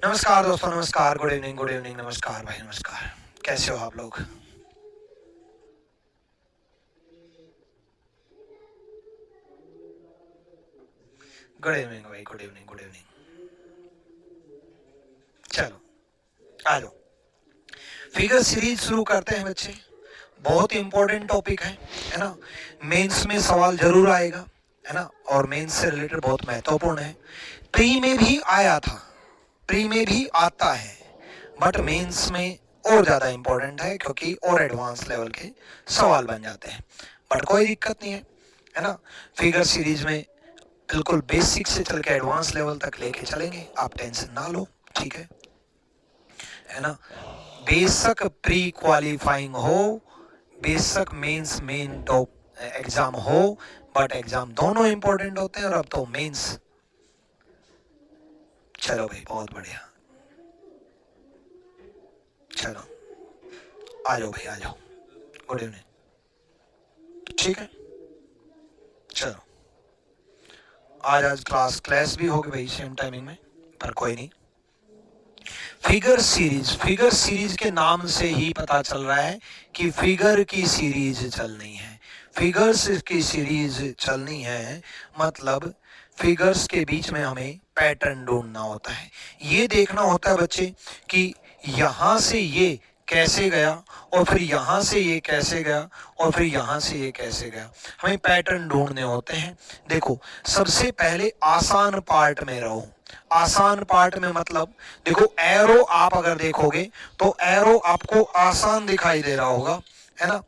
नमस्कार दोस्तों, नमस्कार, गुड इवनिंग, नमस्कार भाई, नमस्कार। कैसे हो आप लोग? गुड इवनिंग भाई, गुड इवनिंग। चलो, आ जाओ। फिगर सीरीज शुरू करते हैं बच्चे। बहुत इंपॉर्टेंट टॉपिक है ना। मेंस में सवाल जरूर आएगा, है ना। और मेंस से रिलेटेड बहुत महत्वपूर्ण है। प्री में भी आया था, प्री में भी आता है, बट मेंस में और ज़्यादा इंपॉर्टेंट है क्योंकि और एडवांस लेवल के सवाल बन जाते हैं। बट कोई दिक्कत नहीं है ना। फिगर सीरीज में बिल्कुल बेसिक से चल के एडवांस लेवल तक लेके चलेंगे, आप टेंशन ना लो, ठीक है ना। बेशक प्री क्वालिफाइंग हो, बेशक मेंस मेन टॉप एग्जाम हो, बट एग्जाम दोनों इंपॉर्टेंट होते हैं। और अब तो मेंस। चलो भाई, बहुत बढ़िया। चलो, आ जाओ भाई, आ जाओ। Good evening. ठीक है, चलो। आज क्लास भी होगी भाई सेम टाइमिंग में, पर कोई नहीं। फिगर सीरीज के नाम से ही पता चल रहा है कि फिगर की सीरीज चलनी है। फिगर्स की सीरीज चलनी है, मतलब फिगर्स के बीच में हमें पैटर्न ढूंढना होता है। ये देखना होता है बच्चे कि यहां से ये कैसे गया, और फिर यहां से ये कैसे गया, और फिर यहां से ये कैसे गया। हमें पैटर्न ढूंढने होते हैं। देखो, सबसे पहले आसान पार्ट में रहो। आसान पार्ट में मतलब, देखो एरो आप अगर देखोगे तो एरो आपको आसान दिखाई दे रहा होगा, है ना।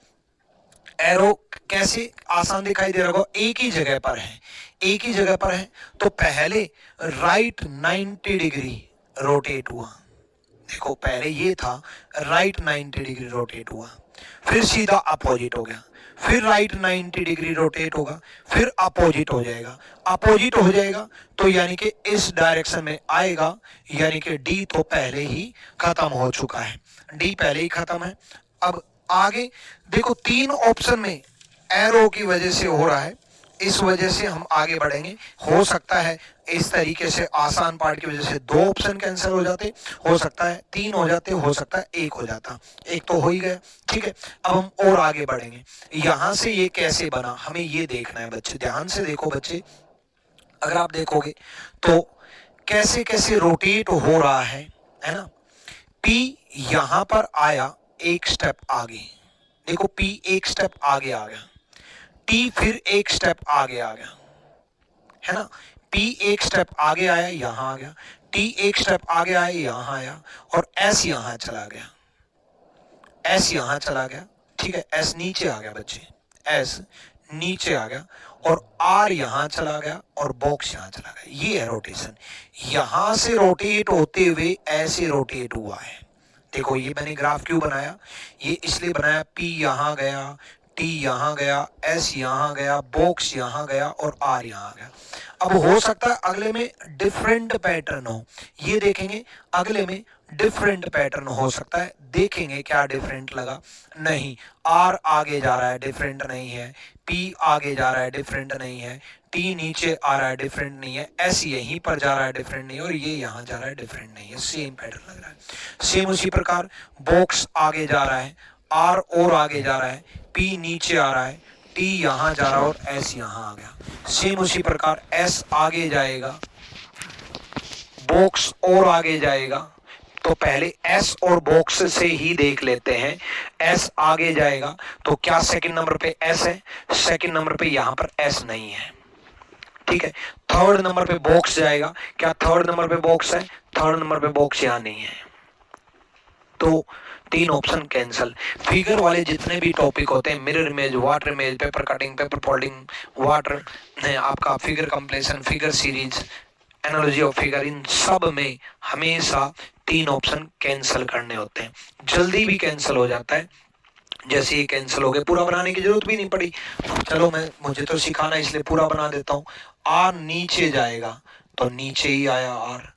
एरो कैसे आसान दिखाई दे रहा होगा? एक ही जगह पर है, एक ही जगह पर है। तो पहले राइट 90 डिग्री रोटेट हुआ। देखो, पहले ये था, राइट 90 डिग्री रोटेट हुआ, फिर सीधा अपोजिट हो गया, फिर राइट 90 डिग्री रोटेट होगा, फिर अपोजिट हो जाएगा। अपोजिट हो जाएगा तो यानी कि इस डायरेक्शन में आएगा, यानी कि डी तो पहले ही खत्म हो चुका है, डी पहले ही खत्म है। अब आगे देखो, तीन ऑप्शन में एरो की वजह से हो रहा है, इस वजह से हम आगे बढ़ेंगे। हो सकता है इस तरीके से आसान पार्ट की वजह से दो ऑप्शन कैंसिल हो जाते, हो सकता है तीन हो जाते, हो सकता है एक हो जाता। एक तो हो ही गया, ठीक है। अब हम और आगे बढ़ेंगे। यहां से ये कैसे बना, हमें ये देखना है बच्चे। ध्यान से देखो बच्चे, अगर आप देखोगे तो कैसे कैसे रोटेट हो रहा है ना। पी यहां पर आया, एक स्टेप आगे। देखो, पी एक स्टेप आगे आ गया, टी फिर एक स्टेप आगे आ गया, है ना। पी एक स्टेप आगे आया, यहां आ गया, टी एक स्टेप आगे आया, यहां आया, और एस यहां चला गया, एस यहां चला गया, ठीक है। एस नीचे आ गया बच्चे, एस नीचे आ गया, और आर यहां चला गया, और बॉक्स यहां चला गया। ये है रोटेशन। यहां से रोटेट होते हुए ऐसे रोटेट हुआ है। देखो, ये मैंने ग्राफ क्यों बनाया? ये इसलिए बनाया, पी यहां गया, टी यहां गया, एस यहां गया, बॉक्स यहां गया, और आर यहां गया। अब हो सकता है अगले में डिफरेंट पैटर्न हो, ये देखेंगे। अगले में डिफरेंट पैटर्न हो सकता है, देखेंगे क्या डिफरेंट लगा। नहीं, आर आगे जा रहा है, डिफरेंट नहीं है। पी आगे जा रहा है, डिफरेंट नहीं है। टी नीचे आ रहा है, डिफरेंट नहीं है। एस यहीं पर जा रहा है, डिफरेंट नहीं है। और ये यहां जा रहा है, डिफरेंट नहीं है। सेम पैटर्न लग रहा है। सेम उसी प्रकार बॉक्स आगे जा रहा है, आर और आगे जा रहा है, पी नीचे आ रहा है, टी यहां जा रहा है, और एस यहां आ गया। सेम उसी प्रकार एस आगे जाएगा, बॉक्स और आगे जाएगा। तो पहले एस और बॉक्स से ही देख लेते हैं। एस आगे जाएगा तो क्या सेकंड नंबर पे एस है? सेकंड नंबर पे यहां पर एस नहीं है, ठीक है। थर्ड नंबर पे बॉक्स जाएगा, क्या थर्ड नंबर पे बॉक्स है? थर्ड नंबर पे बॉक्स यहां नहीं है, तो तीन ऑप्शन कैंसल। फिगर वाले जितने भी टॉपिक होते हैं, mirror image, water image, paper cutting, paper folding, water, आपका figure completion, figure series, analogy of figure, इन सब में हमेशा तीन ऑप्शन कैंसिल करने होते हैं। जल्दी भी कैंसिल हो जाता है, जैसे ये कैंसिल हो गया, पूरा बनाने की जरूरत भी नहीं पड़ी। चलो, मुझे तो सिखाना है इसलिए पूरा बना देता हूँ। आर नीचे जाएगा तो नीचे ही आया आर,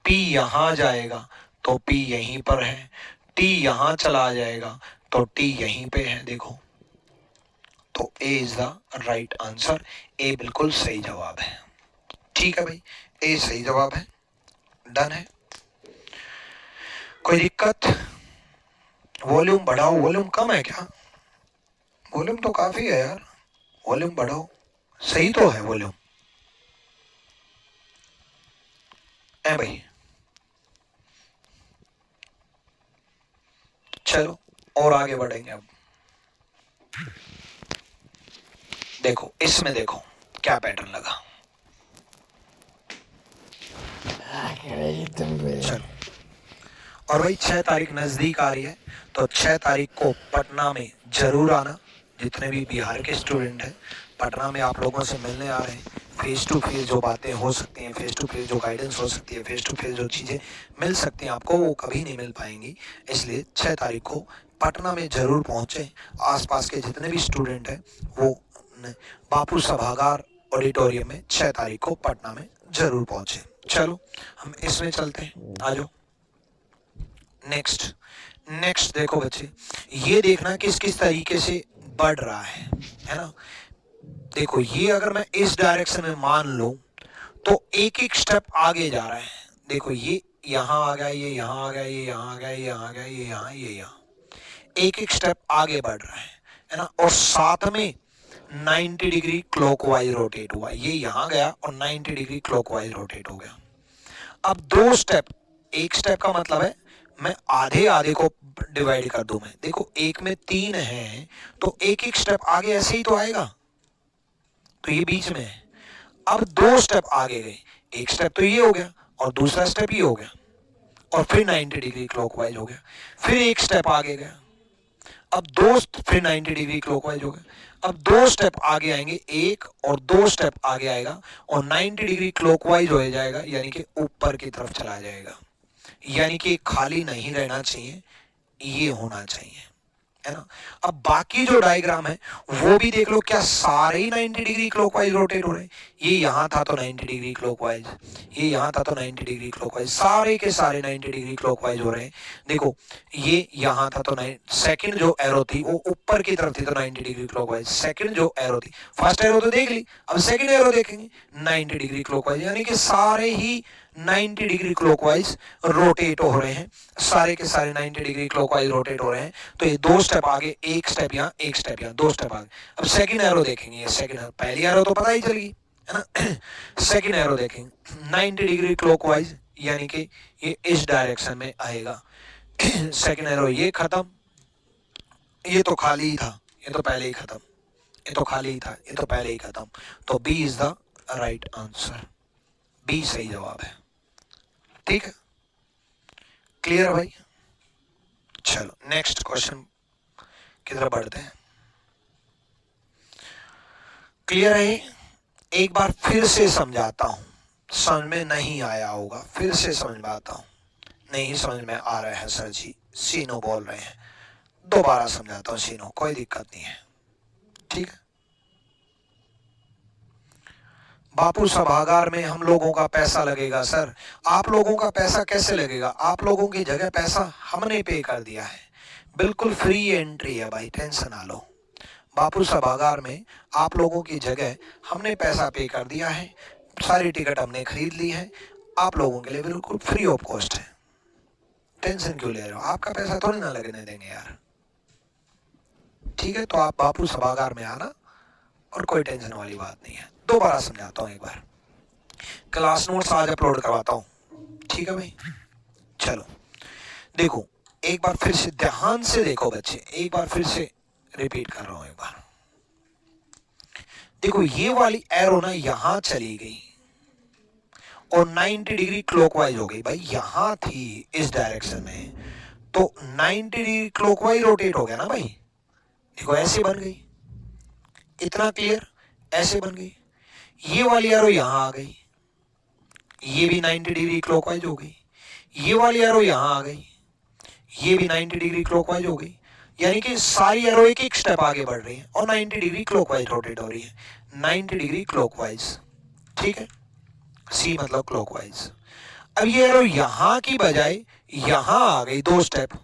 पी यहां जाएगा तो पी यहीं पर है, टी यहां चला जाएगा तो टी यहीं पे है। देखो, तो ए इज द राइट आंसर। ए बिल्कुल सही जवाब है, ठीक है भाई। ए सही जवाब है, डन है। कोई दिक्कत? वॉल्यूम बढ़ाओ, वॉल्यूम कम है क्या? वॉल्यूम तो काफी है यार, वॉल्यूम बढ़ाओ, सही तो है वॉल्यूम। है भाई, चलो और आगे बढ़ेंगे। अब देखो इसमें, देखो क्या पैटर्न लगा। चलो, और भाई 6 तारीख नजदीक आ रही है, तो 6 तारीख को पटना में जरूर आना। जितने भी बिहार के स्टूडेंट हैं, पटना में आप लोगों से मिलने आ रहे हैं। फेस टू फेस जो बातें हो सकती हैं, फेस टू फेस जो गाइडेंस हो सकती है, फेस टू फेस जो चीज़ें मिल सकती हैं आपको, वो कभी नहीं मिल पाएंगी। इसलिए 6 तारीख को पटना में ज़रूर पहुँचें। आसपास के जितने भी स्टूडेंट हैं वो बापू सभागार ऑडिटोरियम में 6 तारीख को पटना में ज़रूर पहुँचें। चलो हम इसमें चलते हैं, आ जाओ। नेक्स्ट देखो बच्चे, ये देखना किस किस तरीके से बढ़ रहा है ना। देखो ये अगर मैं इस डायरेक्शन में मान लूं तो एक एक स्टेप आगे जा रहा है। देखो ये यहाँ आ गया, ये यहाँ आ गया, ये यहाँ आ गया, ये यहाँ आ गया, ये यहाँ, ये यहाँ, एक एक स्टेप आगे बढ़ रहा है ना। और साथ में 90 डिग्री क्लॉकवाइज रोटेट हुआ, ये यहाँ गया और 90 डिग्री क्लॉकवाइज रोटेट हो गया। अब 2 स्टेप, एक स्टेप का मतलब है मैं आधे आधे को डिवाइड कर दूं। मैं देखो एक में 3 है तो एक एक स्टेप आगे ऐसे ही तो आएगा, तो ये बीच में है। अब 2 स्टेप आगे गए, एक स्टेप तो ये हो गया और दूसरा स्टेप ये हो गया, और फिर 90 डिग्री क्लॉकवाइज हो गया। फिर एक स्टेप आगे गया, अब फिर 90 डिग्री क्लॉकवाइज हो गया। अब 2 स्टेप आगे आएंगे, एक और 2 स्टेप आगे आएगा और 90 डिग्री क्लॉकवाइज हो जाएगा, यानी कि ऊपर की तरफ चला जाएगा। यानी कि खाली नहीं रहना चाहिए, ये होना चाहिए, है ना। अब बाकी जो डायग्राम है वो भी देख लो, क्या सारे ही 90 डिग्री क्लॉकवाइज रोटेट हो रहे हैं? ये यहाँ था तो 90 डिग्री क्लॉकवाइज, ये यहाँ था तो 90 डिग्री क्लॉकवाइज, सारे के सारे 90 डिग्री क्लॉकवाइज हो रहे हैं। देखो ये यहाँ था तो सेकंड जो एरो थी वो ऊपर की तरफ थी तो 90 डिग्री क्लॉकवाइज, सेकंड जो एरो थी, फर्स्ट एरो तो देख ली, अब सेकंड एरो देखेंगे 90 डिग्री क्लॉकवाइज, यानी कि सारे ही 90 डिग्री क्लॉकवाइज रोटेट हो रहे हैं, सारे के सारे 90 डिग्री क्लॉकवाइज रोटेट हो रहे हैं। तो ये 2 स्टेप आगे, एक स्टेप यहाँ, एक स्टेप यहाँ, 2 स्टेप आगे। अब सेकंड एरो देखेंगे, ये सेकंड एरो, पहली एरो तो पता ही चल गई है ना। सेकंड एरो देखेंगे 90 डिग्री क्लॉकवाइज, यानी कि ये इस डायरेक्शन में आएगा। सेकंड एरो ये खत्म, ये तो खाली ही था, ये तो पहले ही खत्म, ये तो खाली ही था, ये तो पहले ही खत्म। तो B is the right answer, B सही जवाब है। ठीक है, क्लियर है भाई? चलो नेक्स्ट क्वेश्चन की तरफ बढ़ते हैं। क्लियर है? एक बार फिर से समझाता हूं, समझ में नहीं आया होगा, फिर से समझाता हूं। नहीं समझ में आ रहा है सर जी, सीनो बोल रहे हैं, दोबारा समझाता हूं सीनो, कोई दिक्कत नहीं है, ठीक है। बापू सभागार में हम लोगों का पैसा लगेगा सर। आप लोगों का पैसा कैसे लगेगा? आप लोगों की जगह पैसा हमने पे कर दिया है, बिल्कुल फ्री एंट्री है भाई, टेंशन ना लो। बापू सभागार में आप लोगों की जगह हमने पैसा पे कर दिया है, सारी टिकट हमने खरीद ली है, आप लोगों के लिए बिल्कुल फ्री ऑफ कॉस्ट है। टेंशन क्यों ले रहे हो? आपका पैसा थोड़ी ना लगने देंगे यार, ठीक है। तो आप बापू सभागार में आना और कोई टेंशन वाली बात नहीं है। दोबारा समझाता हूँ एक बार, क्लास नोट्स आज अपलोड करवाता हूँ, ठीक है भाई। चलो देखो एक बार फिर से ध्यान से देखो बच्चे, एक बार फिर से रिपीट कर रहा हूं एक बार। देखो ये वाली एरो ना यहां चली गई और 90 डिग्री क्लॉकवाइज हो गई। भाई यहां थी इस डायरेक्शन में, तो 90 डिग्री क्लॉकवाइज रोटेट हो गया ना भाई। देखो ऐसे बन गई, इतना क्लियर, ऐसे बन गई। ये वाली एरो यहां आ गई, ये भी 90 डिग्री क्लॉकवाइज हो गई। ये वाली एरो यहां आ गई, ये भी 90 डिग्री क्लॉकवाइज हो गई। यानी कि सारी एरो एक एक स्टेप आगे बढ़ रही है और 90 डिग्री क्लॉकवाइज रोटेट हो रही है, 90 डिग्री क्लॉकवाइज, ठीक है। सी मतलब क्लॉकवाइज। अब ये एरो यहां की बजाय यहां आ गई 2 स्टेप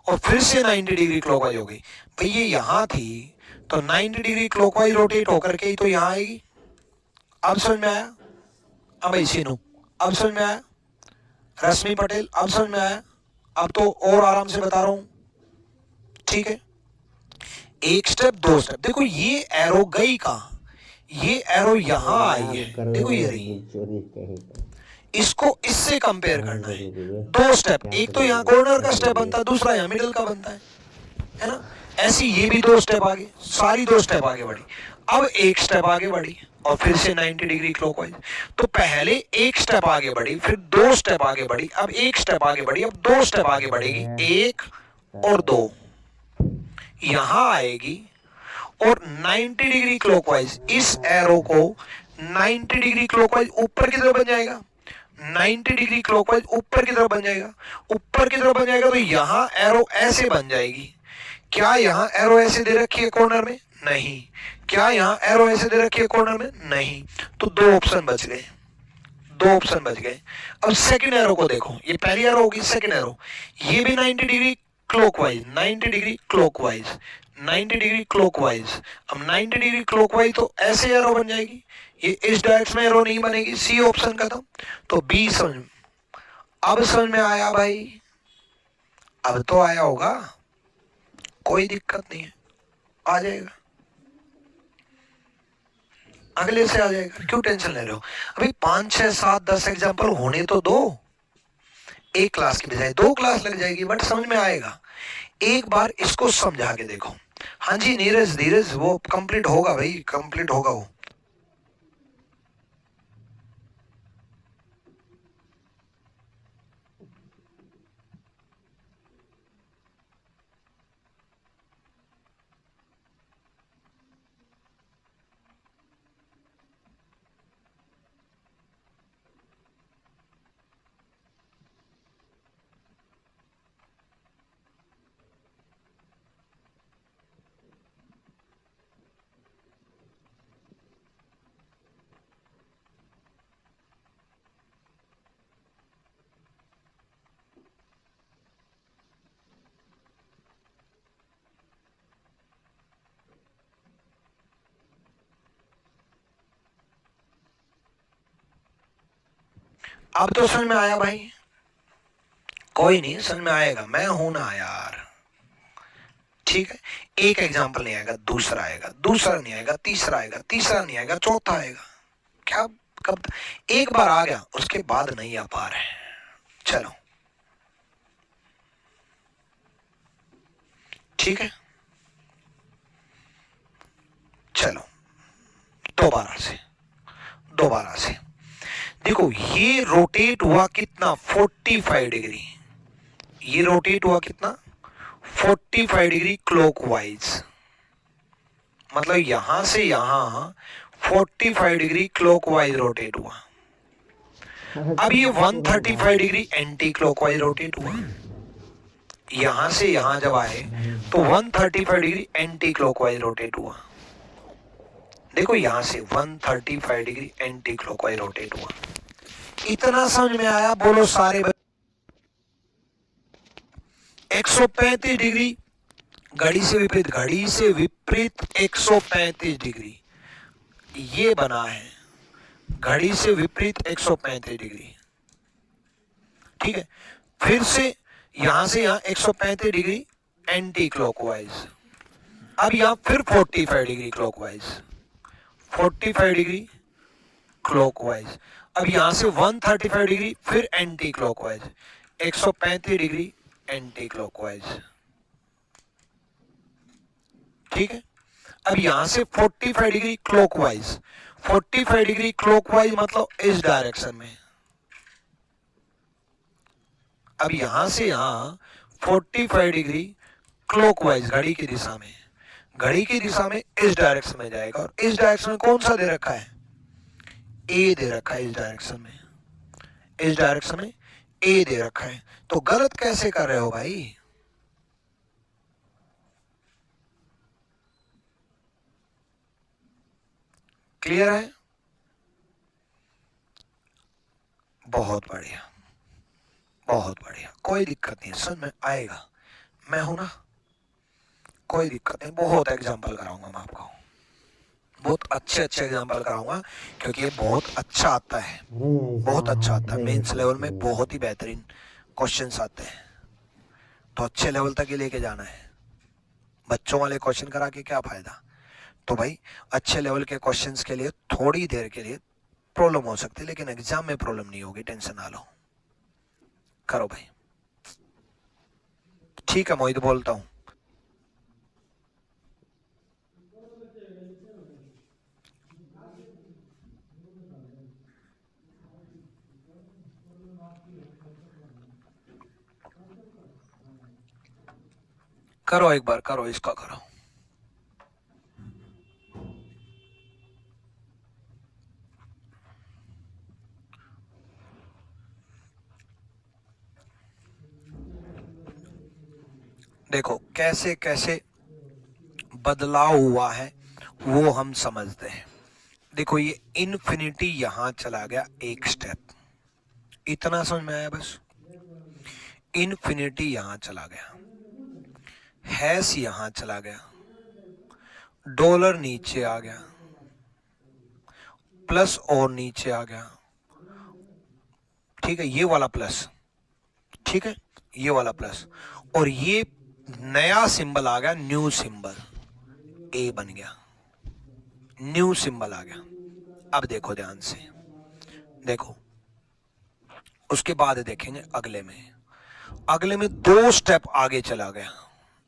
और फिर से 90 डिग्री क्लॉकवाइज हो गई। भाई ये यहां थी तो 90 डिग्री क्लॉकवाइज रोटेट होकर के ही तो यहां आएगी। अब समझ में आया? अब भाई सीनू अब समझ में आया? रश्मि पटेल अब समझ में आया? अब तो और आराम से बता रहा हूं, ठीक है। एक स्टेप, दो स्टेप, देखो ये एरो गई कहां, ये एरो यहां आई है, देखो ये रही, इसको इससे कंपेयर करना है। दो स्टेप, एक तो यहाँ कॉर्नर का स्टेप बनता है, दूसरा यहाँ मिडिल का बनता है ना। ऐसी ये भी दो स्टेप आगे, सारी दो स्टेप आगे बढ़ी। अब एक स्टेप आगे बढ़ी और फिर से 90 डिग्री क्लॉकवाइज। तो पहले एक स्टेप आगे बढ़ी, फिर दो स्टेप आगे बढ़ी, अब एक स्टेप आगे बढ़ी, अब दो स्टेप आगे बढ़ेगी, एक और दो यहां आएगी और 90 डिग्री क्लॉकवाइज इस एरो को 90 डिग्री क्लॉकवाइज ऊपर की तरफ बन जाएगा, 90 डिग्री क्लॉकवाइज ऊपर की तरफ बन जाएगा, ऊपर की तरफ बन जाएगा। तो यहां एरो ऐसे बन जाएगी। क्या यहां एरो ऐसे दे रखी है कॉर्नर में? नहीं। क्या यहां एरो ऐसे दे रखी है कॉर्नर में? नहीं। तो दो ऑप्शन बच गए, दो ऑप्शन बच गए। अब सेकंड एरो को देखो, ये पहली एरो होगी, सेकंड एरो, ये भी 90 degree clockwise, 90 degree clockwise, 90 degree clockwise. अब 90 डिग्री क्लॉकवाइज तो ऐसे एरो बन जाएगी, ये इस डायरेक्शन में एरो नहीं बनेगी, सी ऑप्शन खत्म। तो बी समझ में, अब समझ में आया भाई? अब तो आया होगा, कोई दिक्कत नहीं है, आ जाएगा, अगले से आ जाएगा, क्यों टेंशन ले रहे हो? अभी 5 6 7 10 एग्जांपल होने तो दो, एक क्लास की बजाय 2 क्लास लग जाएगी, बट समझ में आएगा। एक बार इसको समझा के देखो। हाँ जी नीरज, धीरज, वो कंप्लीट होगा भाई, कंप्लीट होगा वो। अब तो समझ में आया भाई? कोई नहीं, समझ में आएगा, मैं हूं ना यार, ठीक है। एक एग्जांपल नहीं आएगा, दूसरा आएगा, दूसरा नहीं आएगा, तीसरा आएगा, तीसरा नहीं आएगा, चौथा आएगा। क्या कब? एक बार आ गया उसके बाद नहीं आ पा रहे। चलो ठीक है, चलो दोबारा से, दोबारा से देखो, ये रोटेट हुआ कितना? 45 डिग्री। ये रोटेट हुआ कितना? 45 डिग्री क्लॉकवाइज, मतलब यहां से यहां 45 डिग्री क्लॉकवाइज रोटेट हुआ। अब ये 135 डिग्री एंटी क्लॉकवाइज रोटेट हुआ। यहां से यहां जब आए तो 135 डिग्री एंटी क्लॉकवाइज रोटेट हुआ। देखो यहां से 135 डिग्री एंटी क्लॉकवाइज रोटेट हुआ। इतना समझ में आया? बोलो सारे। 135 डिग्री घड़ी से विपरीत, घड़ी से विपरीत 135 डिग्री ये बना है, घड़ी से विपरीत 135 डिग्री, ठीक है। फिर से यहां 135 डिग्री एंटी क्लॉकवाइज। अब यहां फिर 45 डिग्री क्लॉकवाइज, 45 डिग्री क्लॉकवाइज। अब यहां से 135 डिग्री फिर anti clockwise, 135 degree anti clockwise, ठीक है। अब यहां से 45 डिग्री क्लॉकवाइज, 45 डिग्री क्लॉकवाइज मतलब इस डायरेक्शन में। अब यहां से यहां 45 डिग्री क्लॉकवाइज घड़ी की दिशा में, घड़ी की दिशा में इस डायरेक्शन में जाएगा। और इस डायरेक्शन में कौन सा दे रखा है? ए दे रखा है। इस डायरेक्शन में, इस डायरेक्शन में ए दे रखा है। तो गलत कैसे कर रहे हो भाई? क्लियर है? बहुत बढ़िया, बहुत बढ़िया, कोई दिक्कत नहीं, समझ में आएगा, मैं हूं ना, कोई दिक्कत नहीं। बहुत एग्जाम्पल कराऊंगा मैं आपको, बहुत अच्छे अच्छे एग्जाम्पल कराऊंगा, क्योंकि ये बहुत अच्छा आता है, बहुत अच्छा आता है। मेंस लेवल में बहुत ही बेहतरीन क्वेश्चंस आते हैं। तो अच्छे लेवल तक ही लेके जाना है। बच्चों वाले क्वेश्चन करा के क्या फायदा। तो भाई अच्छे लेवल के क्वेश्चंस के लिए थोड़ी देर के लिए प्रॉब्लम हो सकती है, लेकिन एग्जाम में प्रॉब्लम नहीं होगी, टेंशन ना लो। करो भाई। ठीक है मोहित, बोलता हूं। करो एक बार, करो इसका करो। देखो कैसे कैसे बदलाव हुआ है वो हम समझते हैं। देखो ये इन्फिनिटी यहां चला गया एक स्टेप, इतना समझ में आया बस। इन्फिनिटी यहां चला गया, हैश यहां चला गया, डॉलर नीचे आ गया, प्लस और नीचे आ गया, ठीक है, ये वाला प्लस, ठीक है, ये वाला प्लस, और ये नया सिंबल आ गया, न्यू सिंबल, ए बन गया, न्यू सिंबल आ गया। अब देखो ध्यान से, देखो उसके बाद देखेंगे अगले में, अगले में दो स्टेप आगे चला गया।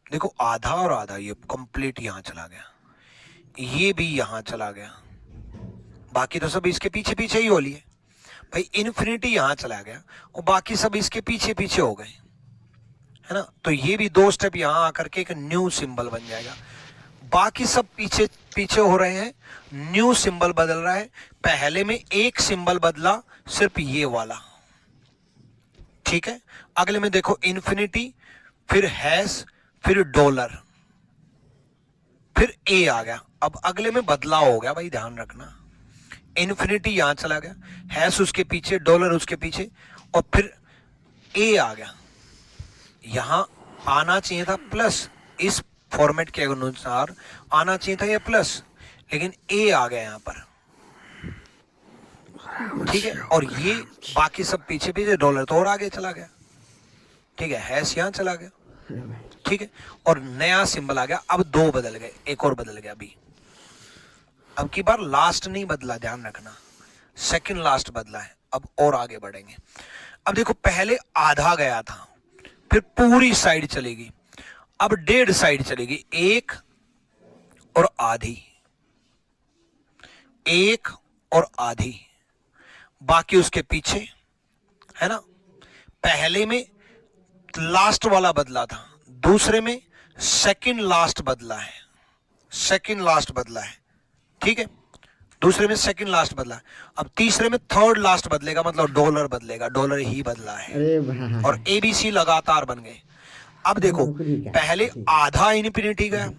देखो आधा और आधा, ये कंप्लीट यहां चला गया, ये भी यहां चला गया, बाकी तो सब इसके पीछे पीछे ही हो लिए। भाई इन्फिनिटी यहां चला गया और बाकी सब इसके पीछे पीछे हो गए, है ना। तो ये भी दो स्टेप यहां आकर के एक न्यू सिंबल बन जाएगा। बाकी सब पीछे पीछे हो रहे हैं, न्यू सिंबल बदल रहा है। पहले में एक सिंबल बदला, सिर्फ ये वाला, ठीक है। अगले में देखो इन्फिनिटी, फिर हैश, फिर डॉलर, फिर ए आ गया। अब अगले में बदलाव हो गया भाई, ध्यान रखना। इन्फिनिटी यहां चला गया, हैश उसके पीछे, डॉलर उसके पीछे, और फिर ए आ गया। यहां आना चाहिए था प्लस, इस फॉर्मेट के अनुसार आना चाहिए था ये प्लस, लेकिन ए आ गया यहां पर, ठीक है। और ये बाकी सब पीछे पीछे, डॉलर तो और आगे चला गया, ठीक है, हैश यहां चला गया, ठीक है, और नया सिंबल आ गया। अब दो बदल गए, एक और बदल गया अभी। अब की बार लास्ट नहीं बदला, ध्यान रखना, सेकंड लास्ट बदला है। अब और आगे बढ़ेंगे। अब देखो पहले आधा गया था, फिर पूरी साइड चलेगी, अब डेढ़ साइड चलेगी, एक और आधी, एक और आधी, बाकी उसके पीछे, है ना। पहले में लास्ट वाला बदला था, दूसरे में सेकंड लास्ट बदला है, सेकंड लास्ट बदला है, ठीक है, दूसरे में सेकंड लास्ट बदला है। अब तीसरे में थर्ड लास्ट बदलेगा, मतलब डॉलर बदलेगा, डॉलर ही बदला है, और एबीसी लगातार बन गए। अब देखो पहले आधा इन्फिनिटी गया,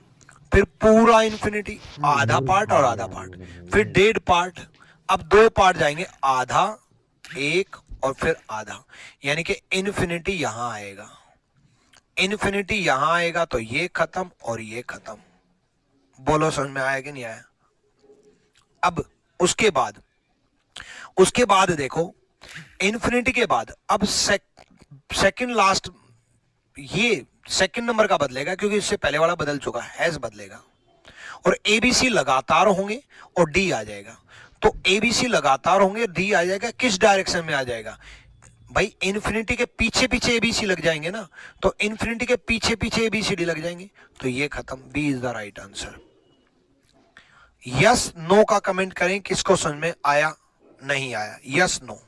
फिर पूरा इन्फिनिटी, आधा पार्ट और आधा पार्ट, फिर डेढ़ पार्ट, अब दो पार्ट जाएंगे, आधा, एक, और फिर आधा, यानी कि इन्फिनिटी यहां आएगा, इन्फिनिटी यहां आएगा, तो ये खत्म और ये खत्म। बोलो समझ में आया कि नहीं आया। अब उसके बाद देखो इन्फिनिटी के बाद अब सेकंड लास्ट, ये सेकंड नंबर का बदलेगा क्योंकि इससे पहले वाला बदल चुका है, हैश बदलेगा, और एबीसी लगातार होंगे और डी आ जाएगा। तो एबीसी लगातार होंगे, डी आ जाएगा, किस डायरेक्शन में आ जाएगा भाई, इन्फिनिटी के पीछे पीछे एबीसी लग जाएंगे ना, तो इन्फिनिटी के पीछे पीछे एबीसीडी लग जाएंगे, तो ये खत्म। B is the right answer. Yes no का कमेंट करें, किसको समझ में आया नहीं आया, यस नो।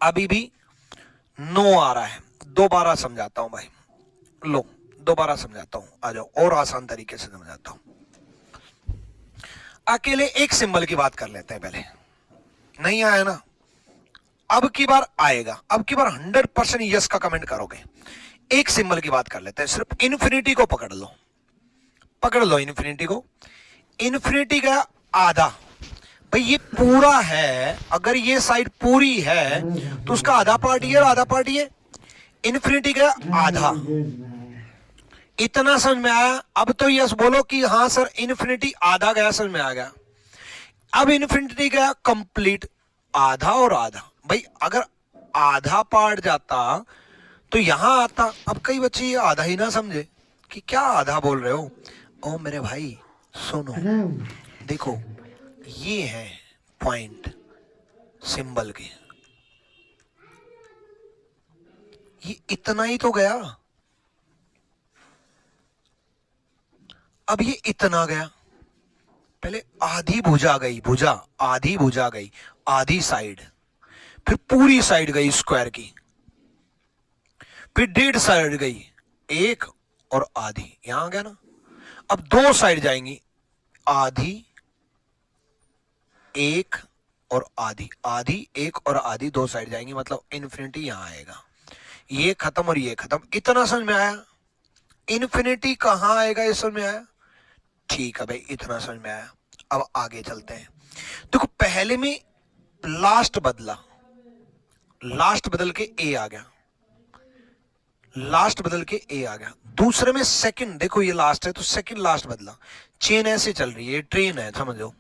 अभी भी नो आ रहा है। दोबारा समझाता हूं भाई, लो दोबारा समझाता हूं, आ जाओ और आसान तरीके से समझाता हूं। अकेले एक सिंबल की बात कर लेते हैं पहले, नहीं आया ना, अब की बार आएगा, अब की बार 100% यस का कमेंट करोगे। एक सिंबल की बात कर लेते हैं, सिर्फ इन्फिनिटी को पकड़ लो, पकड़ लो इन्फिनिटी को। इन्फिनिटी का आधा, भाई ये पूरा है, अगर ये साइड पूरी है तो उसका आधा पार्ट ये और आधा पार्ट ये, इन्फिनिटी का आधा। इतना समझ में आया? अब तो यस बोलो कि हाँ सर इन्फिनिटी आधा गया, समझ में आ गया। अब इन्फिनिटी गया कंप्लीट, आधा और आधा। भाई अगर आधा पार्ट जाता तो यहां आता। अब कई बच्चे ये आधा ही ना समझे कि क्या आधा बोल रहे हो। ओ मेरे भाई सुनो, देखो ये है पॉइंट सिंबल के, ये इतना ही तो गया, अब ये इतना गया। पहले आधी भुजा गई, भुजा आधी भुजा गई, आधी साइड, फिर पूरी साइड गई स्क्वायर की, फिर डेढ़ साइड गई एक और आधी, यहां आ गया ना। अब दो साइड जाएंगी, आधी एक और आधी, आधी एक और आधी, दो साइड जाएंगी, मतलब इन्फिनिटी यहां आएगा। ये खत्म और ये खत्म। इतना समझ में आया? इन्फिनिटी कहां आएगा ये समझ में आया? ठीक है भाई, इतना समझ में आया। अब आगे चलते हैं। देखो पहले में लास्ट बदला, लास्ट बदल के ए आ गया, लास्ट बदल के ए आ गया। दूसरे में सेकंड, देखो ये लास्ट है तो सेकंड लास्ट बदला, चेन ऐसे चल रही है, ट्रेन है समझो।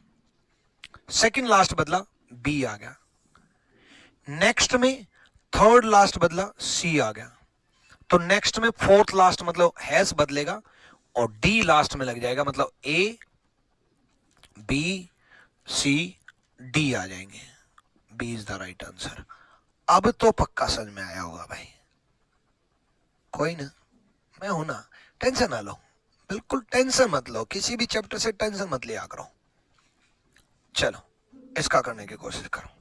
सेकंड लास्ट बदला, बी आ गया। नेक्स्ट में थर्ड लास्ट बदला, सी आ गया। तो नेक्स्ट में फोर्थ लास्ट मतलब हैज बदलेगा और डी लास्ट में लग जाएगा, मतलब ए बी सी डी आ जाएंगे। B is the right answer. अब तो पक्का समझ में आया होगा भाई, कोई ना, मैं हूं ना, टेंशन ना लो, बिल्कुल टेंशन मत लो, किसी भी चैप्टर से टेंशन मत लिया करो। चलो इसका करने की कोशिश करो।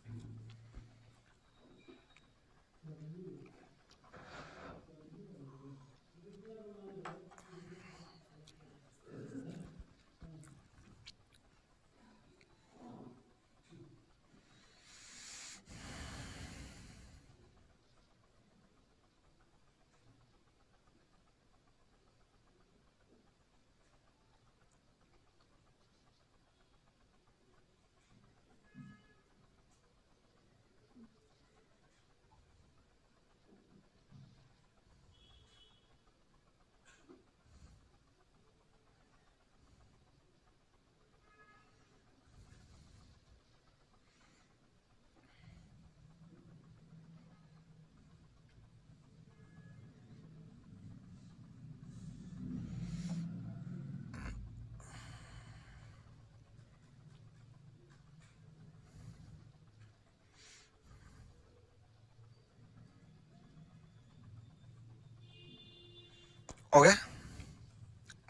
हो गया?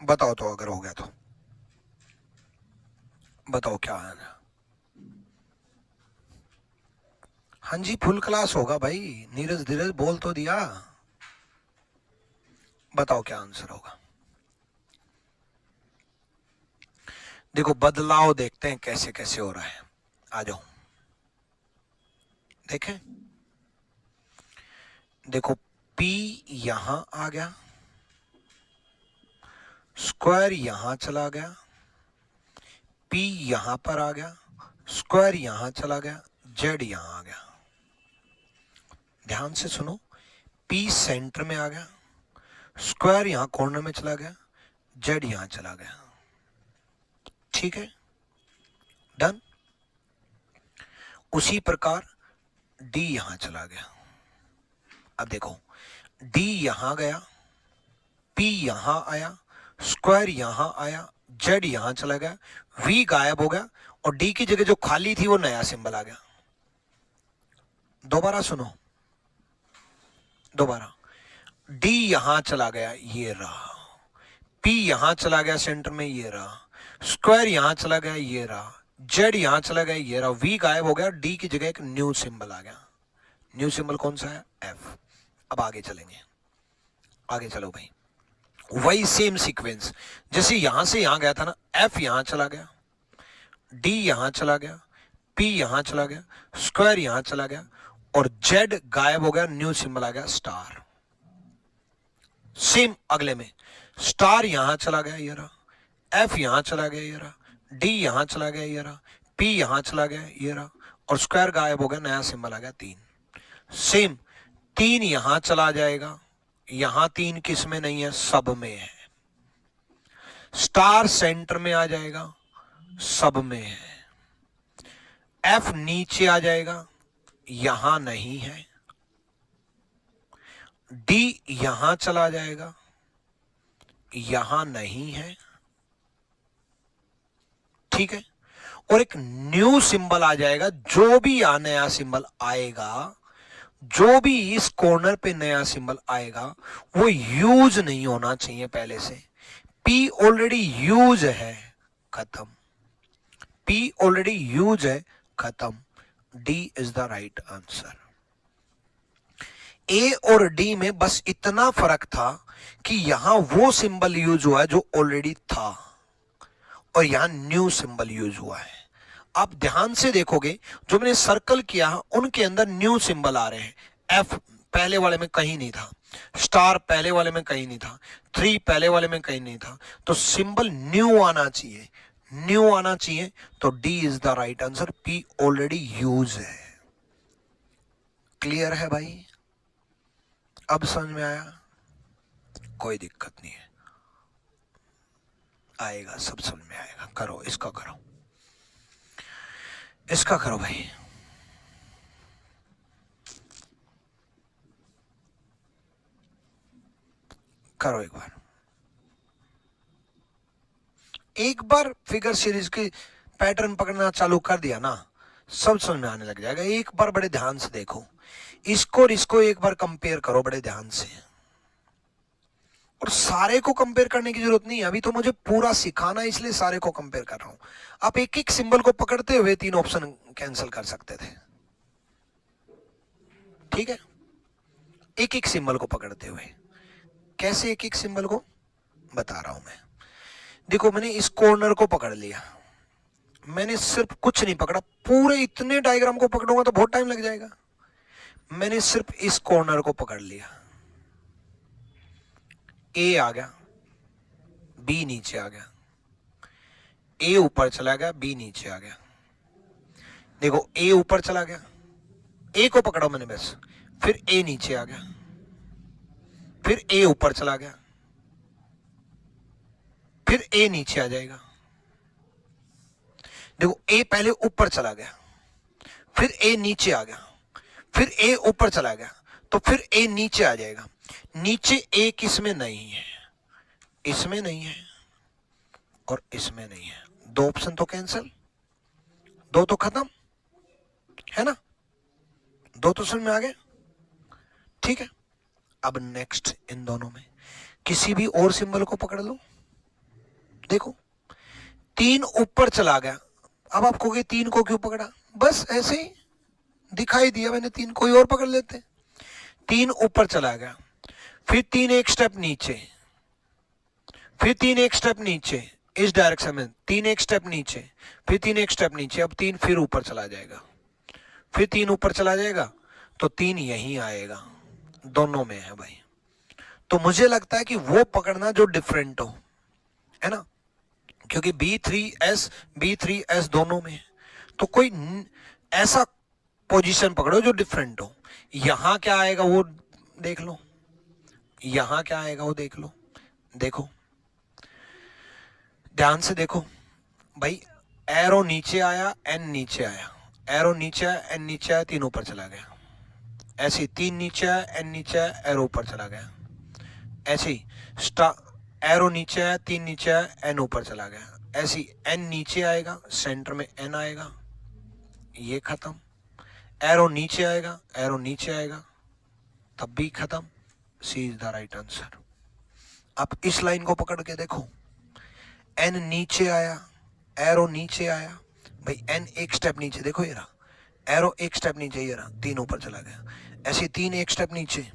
बताओ तो, अगर हो गया तो बताओ क्या है। हाँ जी फुल क्लास होगा भाई, नीरज धीरज बोल तो दिया। बताओ क्या आंसर होगा। देखो बदलाव देखते हैं कैसे कैसे हो रहा है, आ जाओ देखें। देखो P यहां आ गया, स्क्वायर यहां चला गया, P यहां पर आ गया, स्क्वायर यहां चला गया, Z यहां आ गया। ध्यान से सुनो, P सेंटर में आ गया, स्क्वायर यहां कॉर्नर में चला गया, Z यहां चला गया। ठीक है, डन। उसी प्रकार D यहां चला गया। अब देखो D यहां गया, P यहां आया, स्क्वायर यहां आया, Z यहां चला गया, V गायब हो गया और D की जगह जो खाली थी वो नया सिंबल आ गया। दोबारा सुनो, दोबारा D यहां चला गया, ये रहा, P यहां चला गया सेंटर में, ये रहा, स्क्वायर यहां चला गया, ये रहा, Z यहां चला गया, ये रहा, V गायब हो गया, D की जगह एक न्यू सिंबल आ गया। न्यू सिंबल कौन सा है? एफ। अब आगे चलेंगे, आगे चलो भाई, वही सेम सीक्वेंस, जैसे यहां से यहां गया था ना, एफ यहां चला गया, डी यहां चला गया, पी यहां चला गया, स्क्वायर यहां चला गया, और जेड गायब हो गया, न्यू सिंबल आ गया स्टार। सेम अगले में स्टार यहां चला गया, ये रहा, एफ यहां चला गया, ये रहा, डी यहां चला गया, ये रहा, पी यहां चला गया, ये रहा, और स्क्वायर गायब हो गया, नया सिंबल आ गया 3। सेम 3 यहां चला जाएगा, यहां 3 किस में नहीं है? सब में है। स्टार सेंटर में आ जाएगा, सब में है। एफ नीचे आ जाएगा, यहां नहीं है। डी यहां चला जाएगा, यहां नहीं है, ठीक है। और एक न्यू सिंबल आ जाएगा, जो भी यहां नया सिंबल आएगा, जो भी इस कॉर्नर पे नया सिंबल आएगा, वो यूज नहीं होना चाहिए पहले से। पी ऑलरेडी यूज है, खत्म। पी ऑलरेडी यूज है, खत्म। D is the right answer. A और डी में बस इतना फर्क था कि यहां वो सिंबल यूज हुआ है जो ऑलरेडी था, और यहां न्यू सिंबल यूज हुआ है। आप ध्यान से देखोगे, जो मैंने सर्कल किया उनके अंदर न्यू सिंबल आ रहे हैं। एफ पहले वाले में कहीं नहीं था, स्टार पहले वाले में कहीं नहीं था, 3 पहले वाले में कहीं नहीं था, तो सिंबल न्यू आना चाहिए, न्यू आना चाहिए। तो D is the right answer, P already use है। क्लियर है भाई? अब समझ में आया? कोई दिक्कत नहीं है, आएगा, सब समझ में आएगा। करो, इसका करो, इसका करो भाई। करो एक बार फिगर सीरीज की पैटर्न पकड़ना चालू कर दिया ना, सब समझ में आने लग जाएगा। एक बार बड़े ध्यान से देखो, इसको और इसको एक बार कंपेयर करो बड़े ध्यान से। और सारे को कंपेयर करने की जरूरत नहीं है, अभी तो मुझे पूरा सिखाना है, इसलिए सारे को कंपेयर कर रहा हूं। आप एक एक सिंबल को पकड़ते हुए 3 ऑप्शन कैंसिल कर सकते थे, ठीक है? एक एक सिंबल को पकड़ते हुए। कैसे एक एक सिंबल को? बता रहा हूं मैं। देखो, मैंने इस कॉर्नर को पकड़ लिया, मैंने सिर्फ कुछ नहीं पकड़ा, पूरे इतने डायग्राम को पकड़ूंगा तो बहुत टाइम लग जाएगा। मैंने सिर्फ इस कॉर्नर को पकड़ लिया, ए आ गया, बी नीचे आ गया, ए ऊपर चला गया, बी नीचे आ गया। देखो, ए ऊपर चला गया, ए को पकड़ा मैंने बस, फिर ए नीचे आ गया, फिर ए ऊपर चला गया, फिर ए नीचे आ जाएगा। देखो, ए पहले ऊपर चला गया, फिर ए नीचे आ गया, फिर ए ऊपर चला गया, तो फिर ए नीचे आ जाएगा। नीचे ए किसमें नहीं है? इसमें नहीं है और इसमें नहीं है। 2 ऑप्शन तो कैंसिल, 2 तो खत्म है ना, 2 तो समझ में आ गए, ठीक है। अब नेक्स्ट, इन दोनों में किसी भी और सिंबल को पकड़ लो। देखो, 3 ऊपर चला गया, अब आप कहोगे 3 को क्यों पकड़ा? बस ऐसे ही दिखाई दिया मैंने, 3 कोई और पकड़ लेते। 3 ऊपर चला गया, फिर 3 एक स्टेप नीचे, फिर 3 एक स्टेप नीचे इस डायरेक्शन में, 3 एक स्टेप नीचे, फिर 3 एक स्टेप नीचे, अब 3 फिर ऊपर चला जाएगा, फिर 3 ऊपर चला जाएगा, तो 3 यहीं आएगा। दोनों में है भाई। तो मुझे लगता है कि वो पकड़ना जो डिफरेंट हो, है ना, क्योंकि B3S दोनों में है, तो कोई ऐसा पोजीशन पकड़ो जो डिफरेंट हो। यहां क्या आएगा वो देख लो, यहां क्या आएगा वो देख लो। देखो, ध्यान से देखो भाई, एरो नीचे आया, एन नीचे आया, एरो नीचे आया, एन नीचे आया, 3 ऊपर चला गया। ऐसे 3 नीचे आया, एन नीचे आया, एरो ऊपर चला गया। ऐसे ही एरो नीचे आया, 3 नीचे आया, एन ऊपर चला गया। ऐसी एन नीचे आएगा, सेंटर में एन आएगा, ये खत्म। एरो नीचे आएगा, एरो नीचे आएगा, तब भी खत्म। C is the right answer. आप इस लाइन को पकड़ के देखो, एन नीचे आया, एरो नीचे आया, भाई एन एक स्टेप नीचे, देखो ये रहा, एरो एक स्टेप नीचे, ये रहा 3 ऊपर चला गया। ऐसे 3 एक स्टेप नीचे,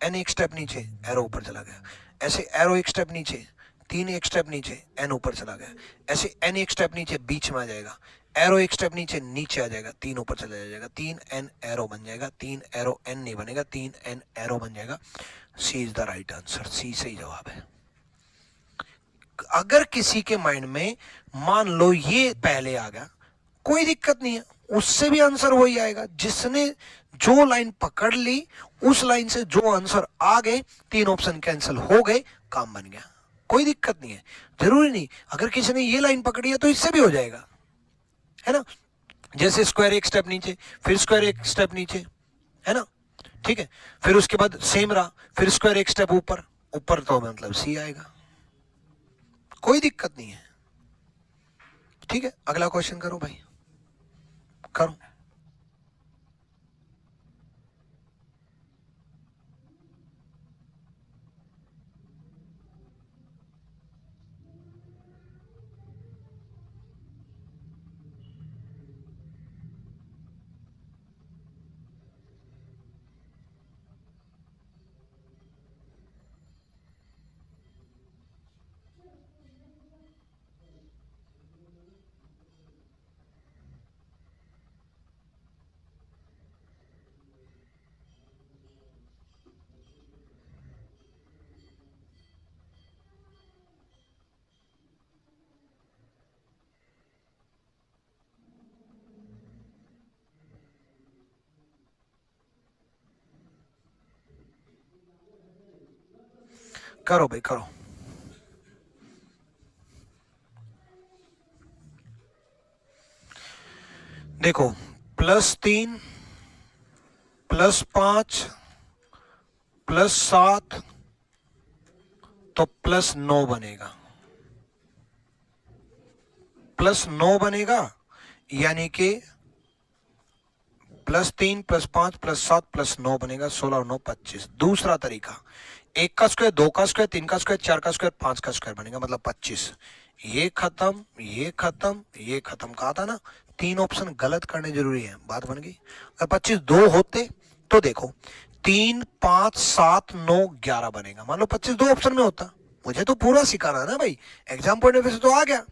n एक स्टेप नीचे, एरो ऊपर चला गया। ऐसे एरो एक स्टेप नीचे, 3 एक स्टेप नीचे, n ऊपर चला गया। ऐसे n एक स्टेप नीचे बीच में आ जाएगा, एरो एक स्टेप नीचे नीचे आ जाएगा, 3 ऊपर चला जाएगा, 3n एरो बन जाएगा, 3 एरो n नहीं बनेगा, 3n एरो बन जाएगा। सी इज द राइट आंसर, सी सही जवाब है। अगर किसी के माइंड में मान लो ये पहले आ गया, कोई दिक्कत नहीं है, उससे भी आंसर वही आएगा। जिसने जो लाइन पकड़ ली उस लाइन से जो आंसर आ गए, 3 ऑप्शन कैंसिल हो गए, काम बन गया, कोई दिक्कत नहीं है। जरूरी नहीं अगर किसी ने ये लाइन पकड़ी है तो इससे भी हो जाएगा, है ना। जैसे स्क्वायर एक स्टेप नीचे, फिर स्क्वायर एक स्टेप नीचे, है ना, ठीक है। फिर उसके बाद सेम रहा, फिर स्क्वायर एक स्टेप ऊपर, ऊपर तो मतलब सी आएगा, कोई दिक्कत नहीं है, ठीक है। अगला क्वेश्चन करो भाई, करो। करो भाई करो। देखो +3 +5 +7 तो +9 बनेगा, +9 बनेगा, यानी कि +3 +5 +7 +9 बनेगा, 16 और 9 25। दूसरा तरीका, 1 का स्क्वायर, 2 का स्क्वायर, 3 का स्क्वायर, 4 का स्क्वायर, 5 का स्क्वायर बनेगा, मतलब 25। ये खत्म, ये खत्म, ये खत्म, कहा था ना 3 ऑप्शन गलत करने जरूरी है, बात बन गई। अगर 25 2 होते तो देखो 3 5 7 9 11 बनेगा। मान लो 25 2 ऑप्शन में होता, मुझे तो पूरा सिखाना है ना भाई, एग्जाम पॉइंट ऑफ व्यू से तो आ गया,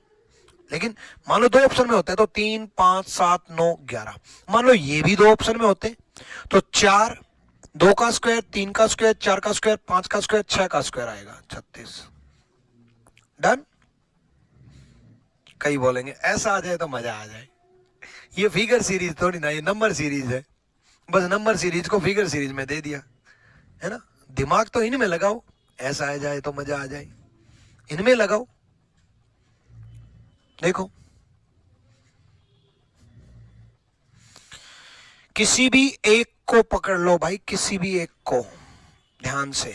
लेकिन मान लो 2 ऑप्शन में होते हैं तो 3 5 7 9 11। मान लो ये भी 2 ऑप्शन में होते तो 4, 2 का स्क्वायर, 3 का स्क्वायर, 4 का स्क्वायर, 5 का स्क्वायर, 6 का स्क्वायर आएगा 36। डन। कई बोलेंगे ऐसा आ जाए तो मजा आ जाए, ये फिगर सीरीज थोड़ी ना, ये नंबर सीरीज है, बस नंबर सीरीज को फिगर सीरीज में दे दिया, है ना। दिमाग तो इनमें लगाओ, ऐसा आ जाए तो मजा आ जाए, इनमें लगाओ। देखो किसी भी एक को पकड़ लो भाई, किसी भी एक को ध्यान से,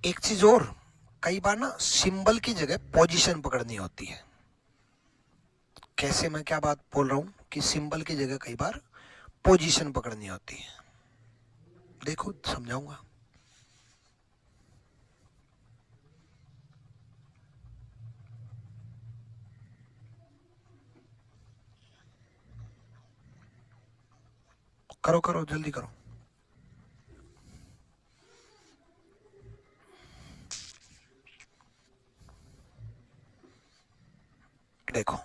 एक चीज और, कई बार ना सिंबल की जगह पोजीशन पकड़नी होती है। कैसे, मैं क्या बात बोल रहा हूं कि सिंबल की जगह कई बार पोजीशन पकड़नी होती है, देखो समझाऊंगा। करो करो जल्दी करो। देखो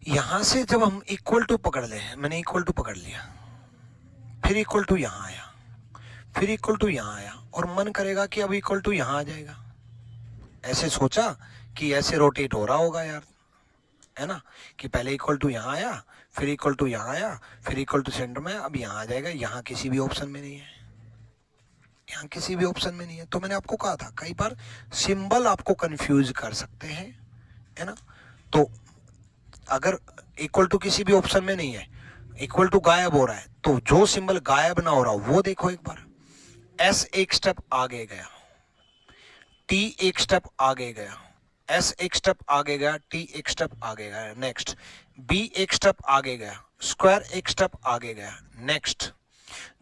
यहां से जब हम इक्वल टू पकड़ ले, मैंने इक्वल टू पकड़ लिया, फिर इक्वल टू यहां आया, फिर इक्वल टू यहां आया, और मन करेगा कि अब इक्वल टू यहां आ जाएगा। ऐसे सोचा कि ऐसे रोटेट हो रहा होगा यार, है ना, कि पहले इक्वल टू यहां आया, फिर इक्वल टू यहां आया, फिर इक्वल टू सेंटर में, अब यहां आ जाएगा। यहां किसी भी ऑप्शन में नहीं है, यहां किसी भी ऑप्शन में नहीं है। तो मैंने आपको कहा था कई बार सिंबल आपको कंफ्यूज कर सकते हैं, है ना। तो अगर इक्वल टू किसी भी ऑप्शन में नहीं है, इक्वल टू गायब हो रहा है, तो जो सिंबल गायब ना हो रहा वो देखो एक बार। एस एक स्टेप आगे गया, टी एक स्टेप आगे गया, एस एक स्टेप आगे गया, टी एक स्टेप आगे गया, नेक्स्ट। बी एक स्टेप आगे गया, स्क्वायर एक स्टेप आगे गया, नेक्स्ट।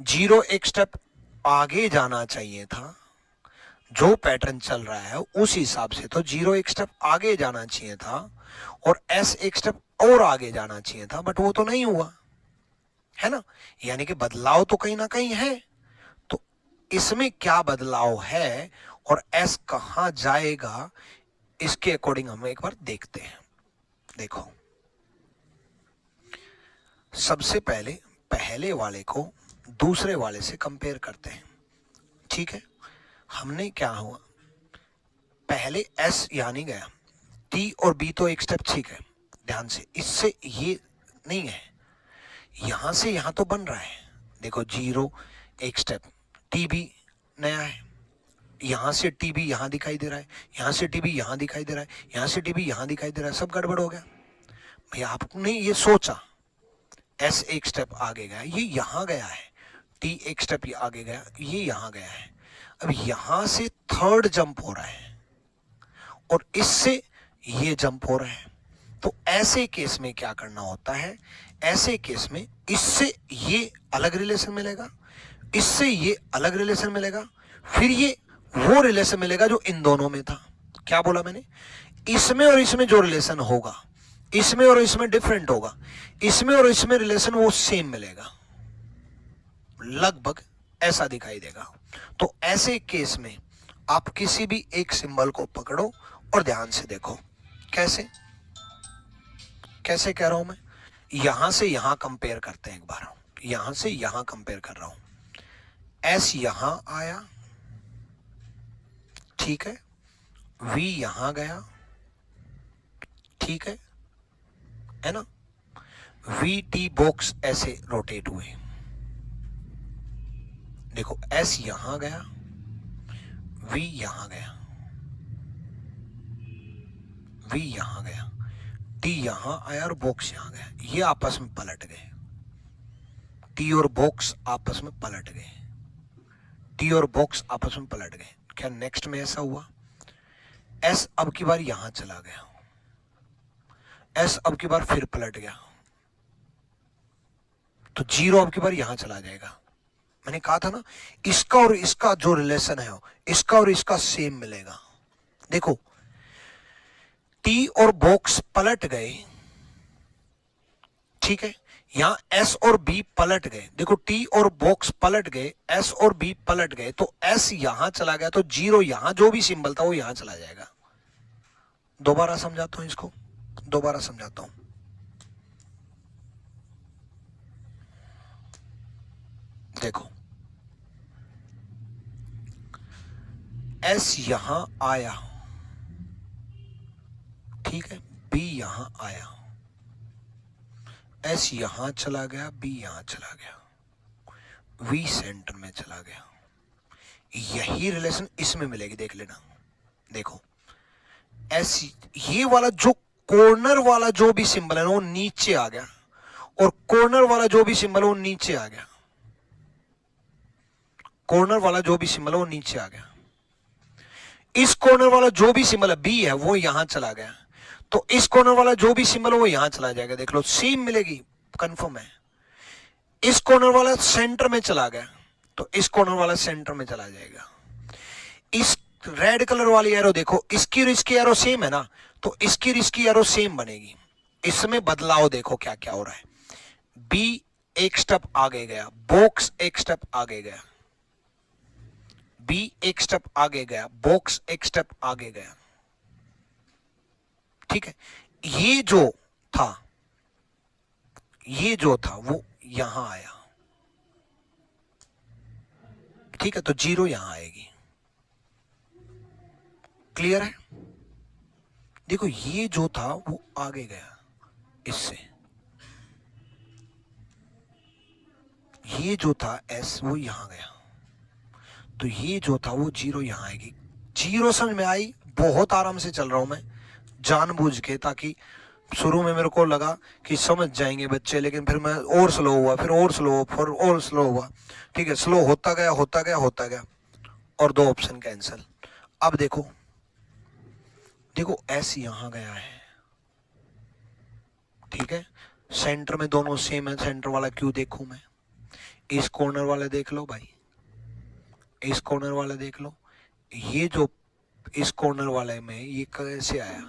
जीरो एक स्टेप आगे जाना चाहिए था, जो पैटर्न चल रहा है उस हिसाब से तो 0 एक स्टेप आगे जाना चाहिए था और S एक स्टेप और आगे जाना चाहिए था, बट वो तो नहीं हुआ, है ना। यानी कि बदलाव तो कहीं ना कहीं है। तो इसमें क्या बदलाव है और S कहां जाएगा, इसके अकॉर्डिंग हम एक बार देखते हैं। देखो, सबसे पहले पहले वाले को दूसरे वाले से कंपेयर करते हैं, ठीक है। हमने क्या हुआ, पहले S यानी गया, T और B तो एक स्टेप ठीक है, ध्यान से, इससे ये नहीं है, यहां से यहां तो बन रहा है। देखो 0 एक स्टेप, T भी नया है, यहां से T भी यहां दिखाई दे रहा है, यहां से T भी यहां दिखाई दे रहा है, यहां से T भी यहां दिखाई दे रहा है, सब गड़बड़ हो गया। भैया आपने ये सोचा S एक स्टेप आगे गया, ये यहां गया है, T एक स्टेप आगे गया, ये यहां गया है। अब यहां से थर्ड जंप हो रहा है और इससे ये जंप हो रहा है। तो ऐसे केस में क्या करना होता है, ऐसे केस में इससे ये अलग रिलेशन मिलेगा, इससे ये अलग रिलेशन मिलेगा, फिर ये वो रिलेशन मिलेगा जो इन दोनों में था। क्या बोला मैंने, इसमें और इसमें जो रिलेशन होगा, इसमें और इसमें डिफरेंट होगा, इसमें और इसमें रिलेशन वो सेम मिलेगा, लगभग ऐसा दिखाई देगा। तो ऐसे केस में आप किसी भी एक सिंबल को पकड़ो और ध्यान से देखो, कैसे कैसे कह रहा हूं मैं, यहां से यहां कंपेयर करते हैं एक बार, यहां से यहां कंपेयर कर रहा हूं। S यहां आया, ठीक है, V यहां गया, ठीक है ना, VT बॉक्स ऐसे रोटेट हुए। देखो S यहां गया, V यहां गया, V यहां गया, T यहां आया और बॉक्स यहां गया, ये आपस में पलट गए, T और बॉक्स आपस में पलट गए, T और बॉक्स आपस में पलट गए। क्या नेक्स्ट में ऐसा हुआ, S अब की बार यहां चला गया, S अब की बार फिर पलट गया, तो 0 अब की बार यहां चला जाएगा। मैंने कहा था ना, इसका और इसका जो रिलेशन है इसका और इसका सेम मिलेगा। देखो T और बॉक्स पलट गए, ठीक है, यहां S और B पलट गए। देखो T और बॉक्स पलट गए, S और B पलट गए, तो S यहां चला गया, तो 0 यहां जो भी सिंबल था वो यहां चला जाएगा। दोबारा समझाता हूं इसको, दोबारा समझाता हूं। देखो S यहां आया, ठीक है, B यहां आया, S यहां चला गया, B यहां चला गया, V सेंटर में चला गया। यही रिलेशन इसमें मिलेगी, देख लेना। देखो S ये वाला जो कॉर्नर वाला जो भी सिंबल है ना वो नीचे आ गया, और कॉर्नर वाला जो भी सिंबल है वो नीचे आ गया, कॉर्नर वाला जो भी सिंबल है वो नीचे आ गया। इस कॉर्नर वाला जो भी सिंबल है B है वो यहां चला गया, तो इस कॉर्नर वाला जो भी सिंबल है वो यहां चला जाएगा। देख लो सेम मिलेगी, कंफर्म है। इस कॉर्नर वाला सेंटर में चला गया, तो इस कॉर्नर वाला सेंटर में चला जाएगा। इस रेड कलर वाली एरो देखो, इसकी और इसकी एरो सेम है ना, तो इसकी और इसकी एरो सेम बनेगी। इसमें बदलाव देखो क्या क्या हो रहा है, B एक स्टेप आगे गया, बॉक्स एक स्टेप आगे गया, B एक स्टेप आगे गया, बॉक्स एक स्टेप आगे गया, ठीक है। ये जो था वो यहां आया, ठीक है, तो 0 यहां आएगी। क्लियर है। देखो ये जो था वो आगे गया इससे, ये जो था S वो यहां गया, तो ये जो था वो 0 यहां आएगी। 0 समझ में आई, बहुत आराम से चल रहा हूं मैं जानबूझ के, ताकि शुरू में मेरे को लगा कि समझ जाएंगे बच्चे, लेकिन फिर मैं और स्लो हुआ, फिर और स्लो, फिर और स्लो हुआ, ठीक है, स्लो होता गया होता गया होता गया, और 2 ऑप्शन कैंसिल। अब देखो देखो S यहां गया है, ठीक है, सेंटर में दोनों सेम है, सेंटर वाला क्यों देखूं मैं, इस कॉर्नर वाला देख लो भाई, इस कॉर्नर वाला देख लो, ये जो इस कॉर्नर वाले में ये कैसे आया,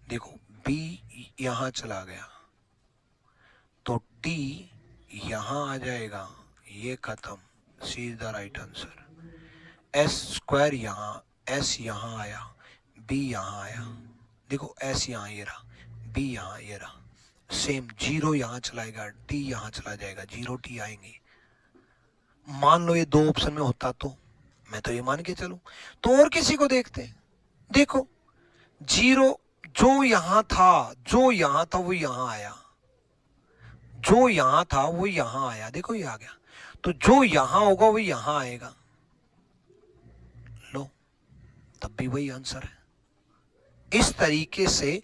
देखो B यहां चला गया तो D यहां आ जाएगा, ये खत्म, C is the right answer. S square यहां, S यहां आया, B यहां आया, देखो S यहां ये रहा, B यहां ये रहा, सेम 0 यहां चलाएगा, D यहां चला जाएगा, 0 T आएंगे। मान लो ये दो ऑप्शन में होता तो मैं तो ये मान के चलूं, तो और किसी को देखते हैं, देखो 0 जो यहां था वो यहां आया, जो यहां था वो यहां आया, देखो ये आ गया, तो जो यहां होगा वो यहां आएगा, लो तब भी वही आंसर है। इस तरीके से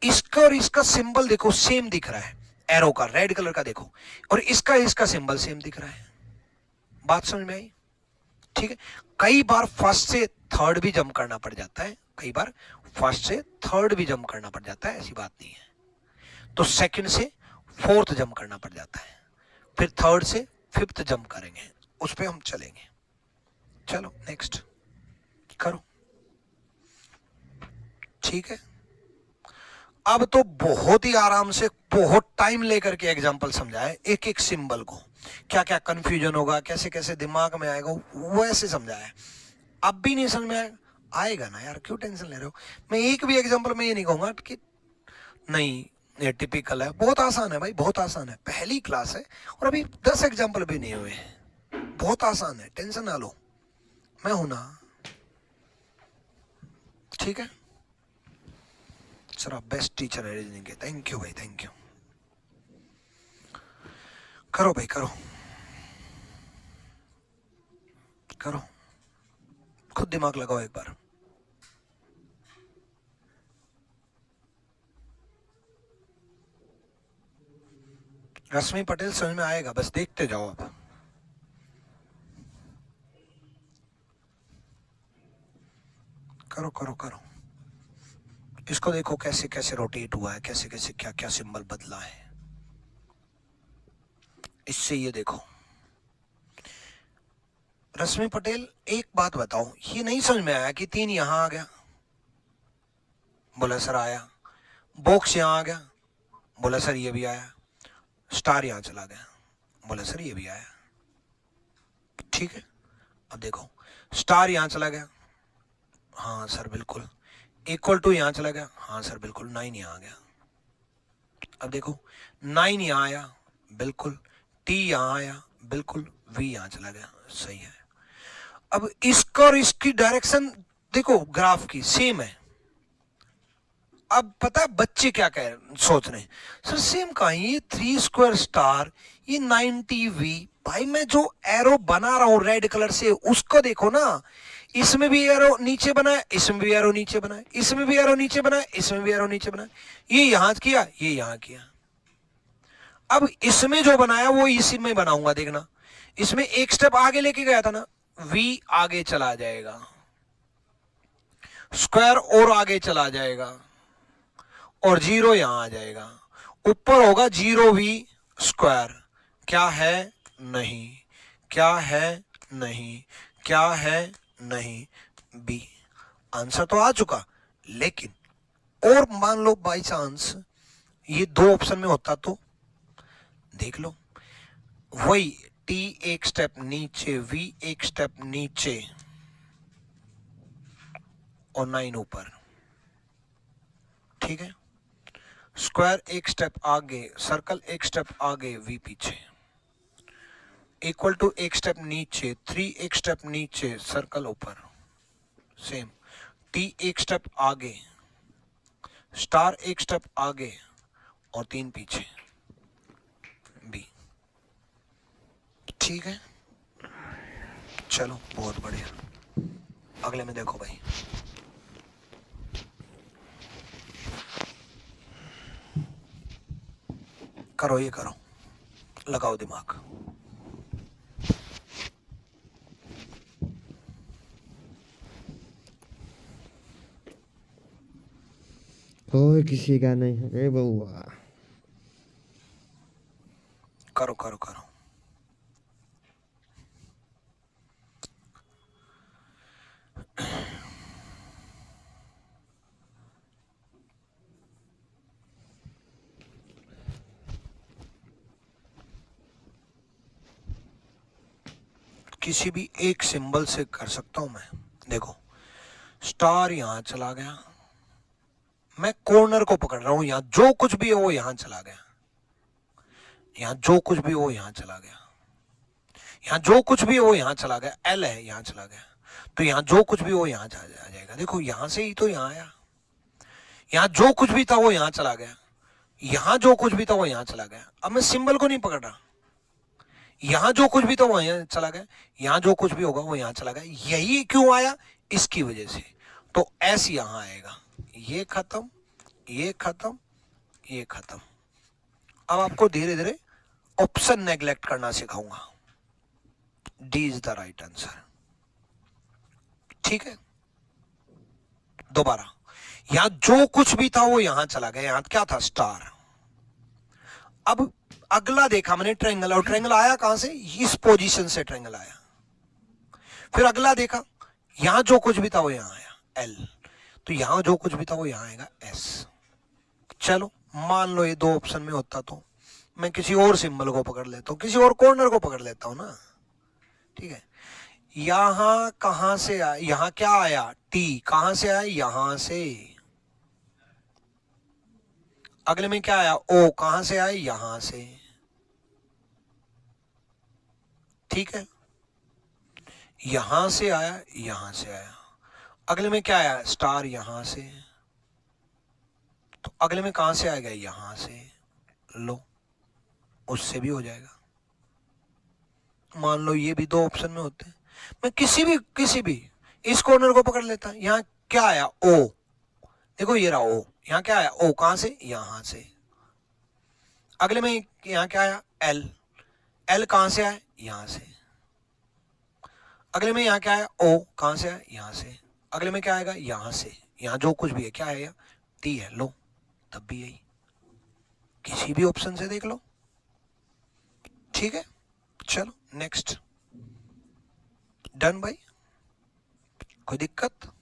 इसका और इसका सिंबल देखो सेम दिख रहा है, एरो का रेड कलर का देखो, और इसका सिंबल सेम दिख रहा है, बात समझ में आई? ठीक है, कई बार फर्स्ट से थर्ड भी जंप करना पड़ जाता है, कई बार फर्स्ट से थर्ड भी जंप करना पड़ जाता है, ऐसी बात नहीं है, तो सेकंड से फोर्थ जंप करना पड़ जाता है, फिर थर्ड से फिफ्थ जंप करेंगे, उस पे हम चलेंगे। चलो नेक्स्ट करो, ठीक है। अब तो बहुत ही आराम से बहुत टाइम लेकर के एग्जांपल समझाए, एक एक सिंबल को क्या क्या कंफ्यूजन होगा, कैसे कैसे दिमाग में आएगा, वैसे समझाया। अब भी नहीं समझ में आएगा ना यार, क्यों टेंशन ले रहे हो? मैं एक भी एग्जांपल में ये नहीं कहूंगा कि नहीं ये टिपिकल है, बहुत आसान है भाई, बहुत आसान है, पहली क्लास है और अभी 10 एग्जांपल भी नहीं हुए, बहुत आसान है, टेंशन ना लो, मैं हूं ना, ठीक है। सर आप बेस्ट टीचर है रीजनिंग के, थैंक यू भाई, थैंक यू। करो भाई करो, करो, खुद दिमाग लगाओ एक बार। रश्मि पटेल समझ में आएगा, बस देखते जाओ आप। करो करो करो, इसको देखो कैसे कैसे रोटेट हुआ है, कैसे कैसे क्या क्या सिंबल बदला है, इससे ये देखो। रश्मि पटेल एक बात बताओ, ये नहीं समझ में आया कि 3 यहां आ गया, बोला सर आया, बॉक्स यहां आ गया, बोला सर ये भी आया, स्टार यहां चला गया, बोला सर ये भी आया, ठीक है। अब देखो स्टार यहां चला गया, हाँ सर बिल्कुल, इक्वल टू यहां चला गया, हाँ सर बिल्कुल, 9 यहां आ गया। अब देखो 9 यहां आया, बिल्कुल, टी यहां आया, बिल्कुल, वी यहां चला गया, सही है। अब इसका और इसकी डायरेक्शन देखो ग्राफ की सेम है। अब पता है बच्चे क्या कह सोच रहे हैं, सर सेम कहां, ये 3 स्क्वायर स्टार, ये 90 वी, भाई मैं जो एरो बना रहा हूं रेड कलर से उसको देखो ना, इसमें भी एरो नीचे बनाए, इसमें भी एरो नीचे बनाए, इसमें भी एरो नीचे बनाए, इसमें भी एरो नीचे बनाए, ये यहां किया, ये यहां किया। अब इसमें जो बनाया वो इसी में बनाऊंगा, देखना इसमें एक स्टेप आगे लेके गया था ना, वी आगे चला जाएगा, स्क्वायर और आगे चला जाएगा, और 0 यहां आ जाएगा, ऊपर होगा 0 वी स्क्वायर, क्या है नहीं, क्या है नहीं, क्या है नहीं, बी, आंसर तो आ चुका। लेकिन और मान लो बाई चांस ये 2 ऑप्शन में होता तो देख लो, वही टी एक स्टेप नीचे, वी एक स्टेप नीचे और 9 ऊपर, ठीक है। स्क्वायर एक स्टेप आगे, सर्कल एक स्टेप आगे, वी पीछे, इक्वल टू एक स्टेप नीचे, 3 एक स्टेप नीचे, सर्कल ऊपर, सेम, टी एक स्टेप आगे, स्टार एक स्टेप आगे और 3 पीछे, बी, ठीक है। चलो बहुत बढ़िया, अगले में देखो भाई, करो ये करो, लगाओ दिमाग। कोई किसी का नहीं है रे बउआ। करो करो करो, किसी भी एक सिंबल से कर सकता हूं मैं। देखो स्टार यहां चला गया, मैं कॉर्नर को पकड़ रहा हूं, यहां जो कुछ भी है वो यहां चला गया, यहां जो कुछ भी वो यहां चला गया, यहां जो कुछ भी वो यहां चला गया, एल है यहां चला गया, तो यहां जो कुछ भी वो यहां आ जाएगा। देखो यहां से ही तो यहां आया, यहां जो कुछ भी था वो यहां चला गया, यहां जो कुछ भी था वो यहां चला गया। अब मैं सिंबल को नहीं पकड़ रहा, यहां जो कुछ भी था वो यहां चला गया, यहां जो कुछ भी होगा वो यहां चला गया। यही क्यों आया? इसकी वजह से। तो एस यहां आएगा, ये खत्म, ये खत्म, ये खत्म। अब आपको धीरे धीरे ऑप्शन नेग्लेक्ट करना सिखाऊंगा। D is the right answer. ठीक है, दोबारा, यहां जो कुछ भी था वो यहां चला गया, यहां क्या था? स्टार। अब अगला देखा मैंने ट्रायंगल, और ट्रायंगल आया कहां से? इस पोजीशन से ट्रायंगल आया। फिर अगला देखा, यहां जो कुछ भी था वो यहां आया, एल, तो यहां जो कुछ भी था वो यहां आएगा, एस। चलो मान लो ये दो ऑप्शन में होता तो मैं किसी और सिंबल को पकड़ लेता हूं, किसी और कॉर्नर को पकड़ लेता हूं ना। ठीक है, यहां कहां से आया? यहां क्या आया? टी। कहां से आया? यहां से। अगले में क्या आया? ओ। कहां से आया? यहां से। ठीक है, यहां से आया, यहां से आया। अगले में क्या आया? स्टार। यहां से। तो अगले में कहां से आएगा? यहां से। लो, उससे भी हो जाएगा। मान लो ये भी दो ऑप्शन में होते हैं, मैं किसी भी इस कॉर्नर को पकड़ लेता। यहां क्या आया? ओ। देखो ये रहा ओ, यहां क्या आया? ओ। कहां से? यहां से। अगले में यहां क्या आया? एल। एल कहां से आया? यहां से। अगले में यहां क्या आया? ओ। कहां से आया? यहां से। अगले में क्या आएगा? यहां से। यहां जो कुछ भी है क्या आएगा? टी है। लो, तब भी यही, किसी भी ऑप्शन से देख लो। ठीक है, चलो नेक्स्ट। डन भाई, कोई दिक्कत?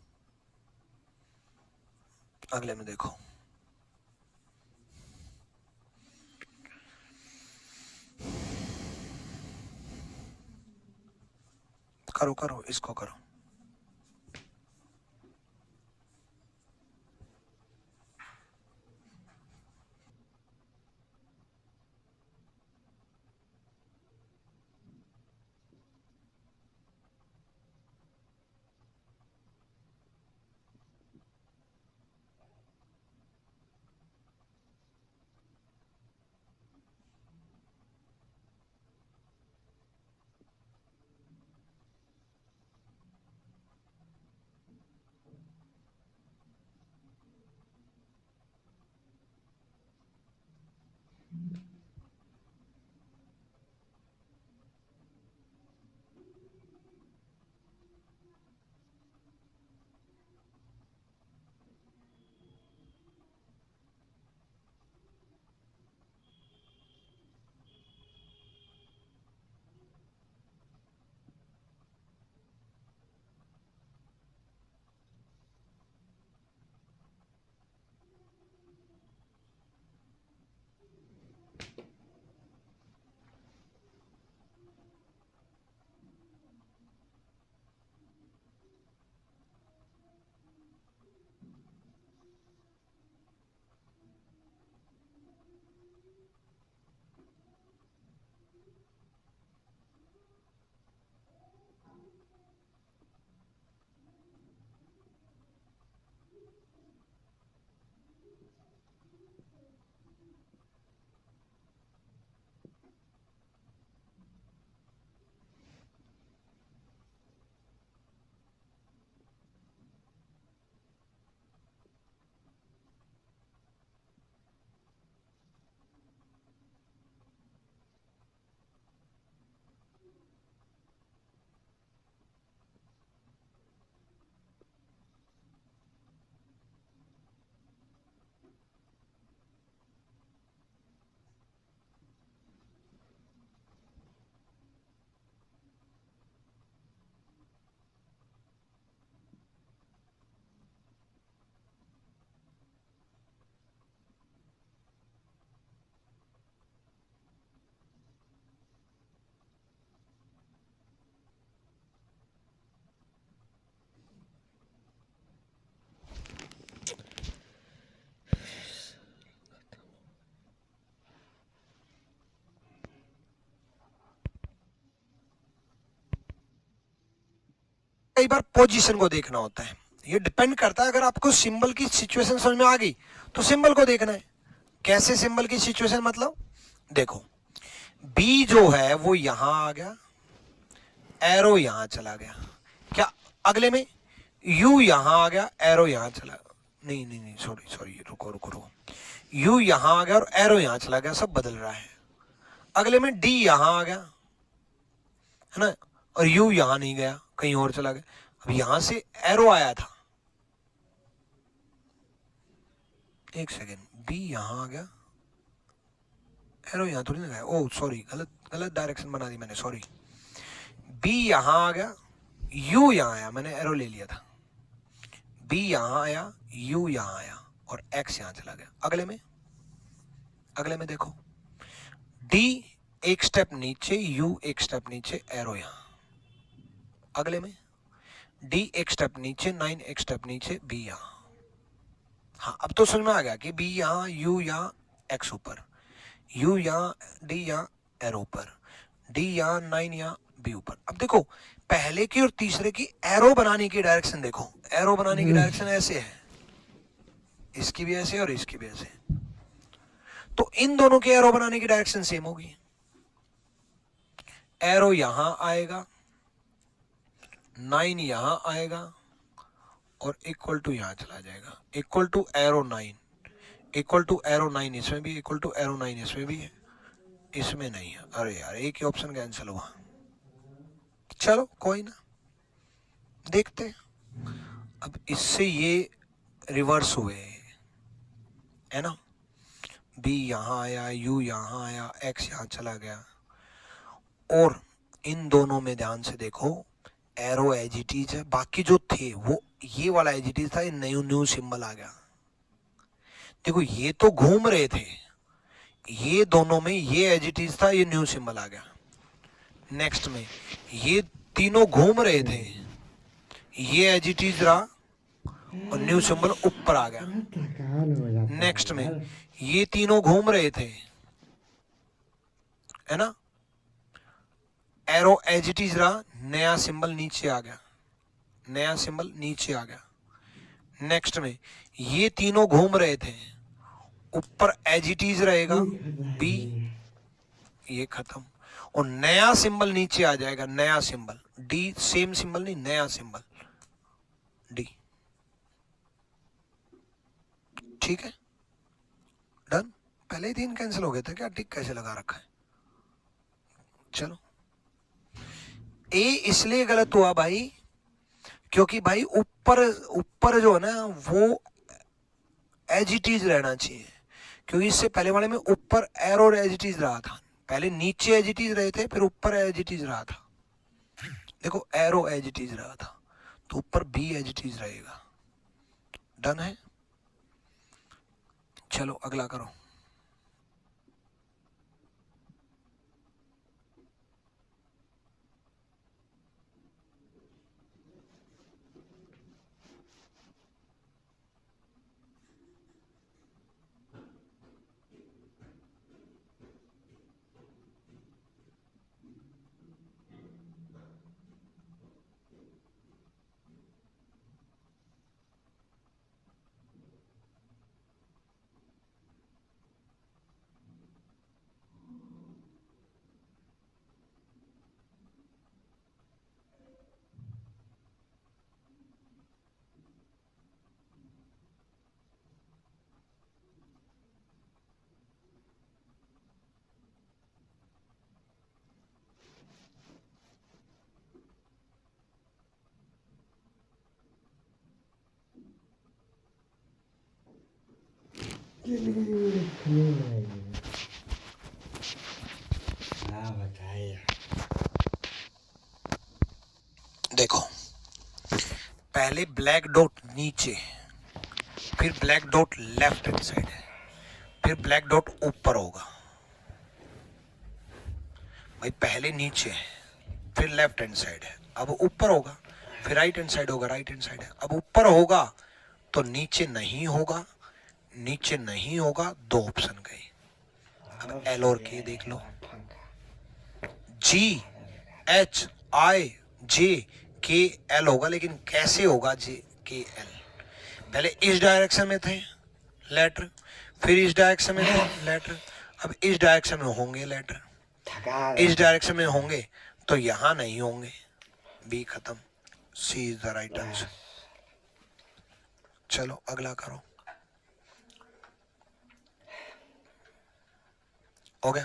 अगले में देखो, करो करो, इसको करो। कई बार पोजीशन को देखना होता है, ये डिपेंड करता है। अगर आपको सिंबल की सिचुएशन समझ में आ गई तो सिंबल को देखना है। कैसे सिंबल की सिचुएशन, मतलब देखो बी जो है वो यहां आ गया, एरो यहां चला गया, क्या अगले में यू यहां आ गया, एरो यहां चला, नहीं नहीं नहीं सॉरी सॉरी, रुको रुको रुको, यू यहां आ गया और एरो यहां चला गया, सब बदल रहा है। अगले में डी यहां आ गया है ना, और यू यहां नहीं गया, कहीं और चला गया। अब यहां से एरो आया था, एक सेकेंड, बी यहां आ गया, एरो यहां थोड़ी ना गया, ओह सॉरी, गलत गलत डायरेक्शन बना दी मैंने, सॉरी। बी यहां आ गया, यू यहां आया, मैंने एरो ले लिया था। बी यहां आया, यू यहां आया और एक्स यहां चला गया। अगले में देखो, डी एक स्टेप नीचे, यू एक स्टेप नीचे, एरो यहां। अगले में डी एक स्टेप नीचे, 9 एक स्टेप नीचे, बी यहां। हाँ अब तो समझ में आ गया कि बी यहां, यू यहां, एक्स ऊपर, यू यहां, डी यहां, एरो ऊपर, डी यहां, 9 यहां, बी ऊपर। अब देखो पहले की और तीसरे की एरो बनाने की डायरेक्शन देखो, एरो बनाने की डायरेक्शन ऐसे है, इसकी भी ऐसे और इसकी भी ऐसे, तो इन दोनों के एरो बनाने की डायरेक्शन सेम होगी। एरो यहां आएगा, 9 यहां आएगा और इक्वल टू यहां चला जाएगा, equal to arrow 9, equal to arrow 9 इसमें भी, इक्वल टू एरो 9 इसमें भी है, इसमें नहीं है। अरे यार एक ही ऑप्शन कैंसिल हुआ, चलो कोई ना, देखते अब इससे ये रिवर्स हुए है ना, बी यहां आया, यू यहां आया, एक्स यहां चला गया, और इन दोनों में ध्यान से देखो एरो एज इट इज है, बाकी जो थे वो ये वाला एज इट इज था, ये न्यू न्यू सिंबल आ गया। देखो ये तो घूम रहे थे, ये दोनों में ये एज इट इज था, ये न्यू सिंबल आ गया। नेक्स्ट में ये तीनों घूम रहे थे, ये एज इट इज रहा और न्यू सिंबल ऊपर आ गया। नेक्स्ट में ये तीनों घूम रहे थे, है ना, एरो एज इट इज रहा, नया सिंबल नीचे आ गया, नया सिंबल नीचे आ गया। नेक्स्ट में ये तीनों घूम रहे थे, ऊपर एज इट इज रहेगा बी, ये खत्म, और नया सिंबल नीचे आ जाएगा, नया सिंबल डी, सेम सिंबल नहीं, नया सिंबल डी। ठीक है, डन। पहले ही 3 कैंसिल हो गए थे क्या, टिक कैसे लगा रखा है। चलो ए इसलिए गलत हुआ भाई, क्योंकि भाई ऊपर ऊपर जो है ना वो एज इट इज रहना चाहिए, क्योंकि इससे पहले वाले में ऊपर एरो एज इट इज रहा था, पहले नीचे एज इट इज रहे थे, फिर ऊपर एज इट इज रहा था। देखो एरो एज इट इज रहा था तो ऊपर बी एज इट इज रहेगा। डन है, चलो अगला करो। देखो पहले ब्लैक डॉट नीचे, फिर black dot left hand side है, फिर ब्लैक डॉट ऊपर होगा। भाई पहले नीचे है, फिर लेफ्ट हैंड साइड है, अब ऊपर होगा, फिर राइट हैंड साइड होगा, राइट हैंड साइड है, अब ऊपर होगा तो नीचे नहीं होगा, नीचे नहीं होगा, 2 ऑप्शन गए। अब एल और के देख लो, G H I J के एल होगा, लेकिन कैसे होगा जे के एल? पहले इस डायरेक्शन में थे लेटर, फिर इस डायरेक्शन में थे लेटर, अब इस डायरेक्शन में होंगे लेटर, इस डायरेक्शन में होंगे तो यहां नहीं होंगे। बी खत्म, C is the right answer. चलो अगला करो। हो गया?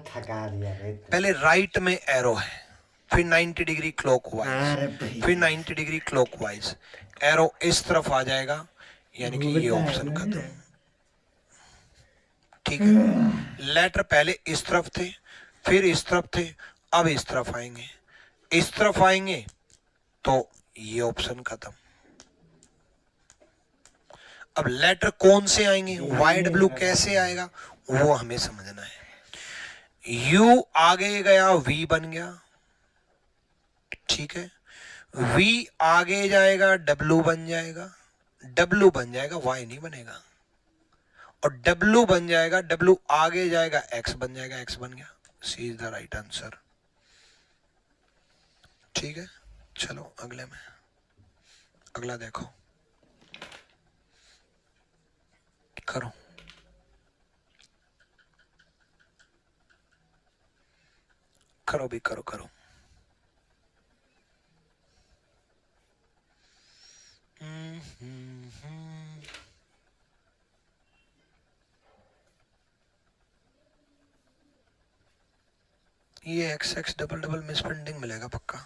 थका दिया रे। पहले राइट में एरो है, फिर 90 डिग्री अरे क्लॉकवाइज, भैया। फिर 90 डिग्री क्लॉकवाइज, एरो इस तरफ आ जाएगा, यानी कि ये ऑप्शन खत्म। ठीक है, लेटर पहले इस तरफ थे, फिर इस तरफ थे, अब इस तरफ आएंगे, इस तरफ आएंगे तो ये ऑप्शन खत्म। अब लेटर कौन से आएंगे, वाई डब्ल्यू कैसे आएगा, वो हमें समझना है। यू आगे गया, वी बन गया, ठीक है, वी आगे जाएगा, डब्ल्यू बन जाएगा, डब्ल्यू बन जाएगा, वाई नहीं बनेगा, और डब्ल्यू बन जाएगा, डब्ल्यू आगे जाएगा, एक्स बन जाएगा, एक्स बन गया। सी इज द राइट आंसर। ठीक है, चलो अगले में, अगला देखो, करो। करो भी, करो करो। ये x x double double misprinting मिलेगा पक्का।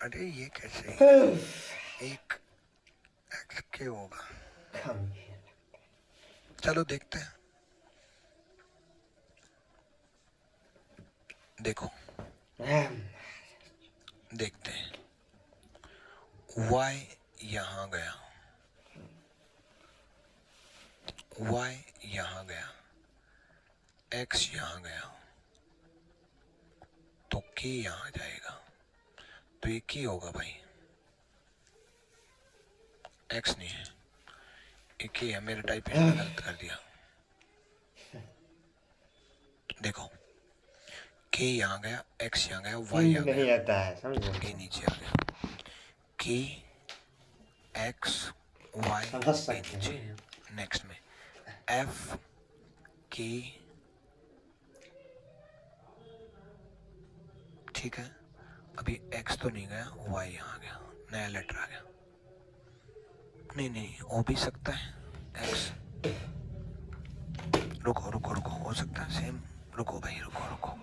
अरे ये कैसे, एक एक्स के होगा, चलो देखते हैं। देखो देखते हैं, y यहां गया, y यहां गया, x यहां गया, तो k यहां जाएगा, तो ये k होगा भाई, x नहीं है, ये k है। मेरे टाइपिंग में गलत कर दिया। देखो k यहां गया, x यहां गया, y यहां नहीं गया, आता है समझो। k नीचे आ गया, k x y समझ सकते नीचे। हैं। नेक्स्ट में f k, ठीक है, अभी x तो नहीं गया, y यहाँ आ गया, नया लेटर आ गया। नहीं नहीं, हो भी सकता है x, रुको रुको रुको, हो सकता है सेम, रुको भाई रुको रुको,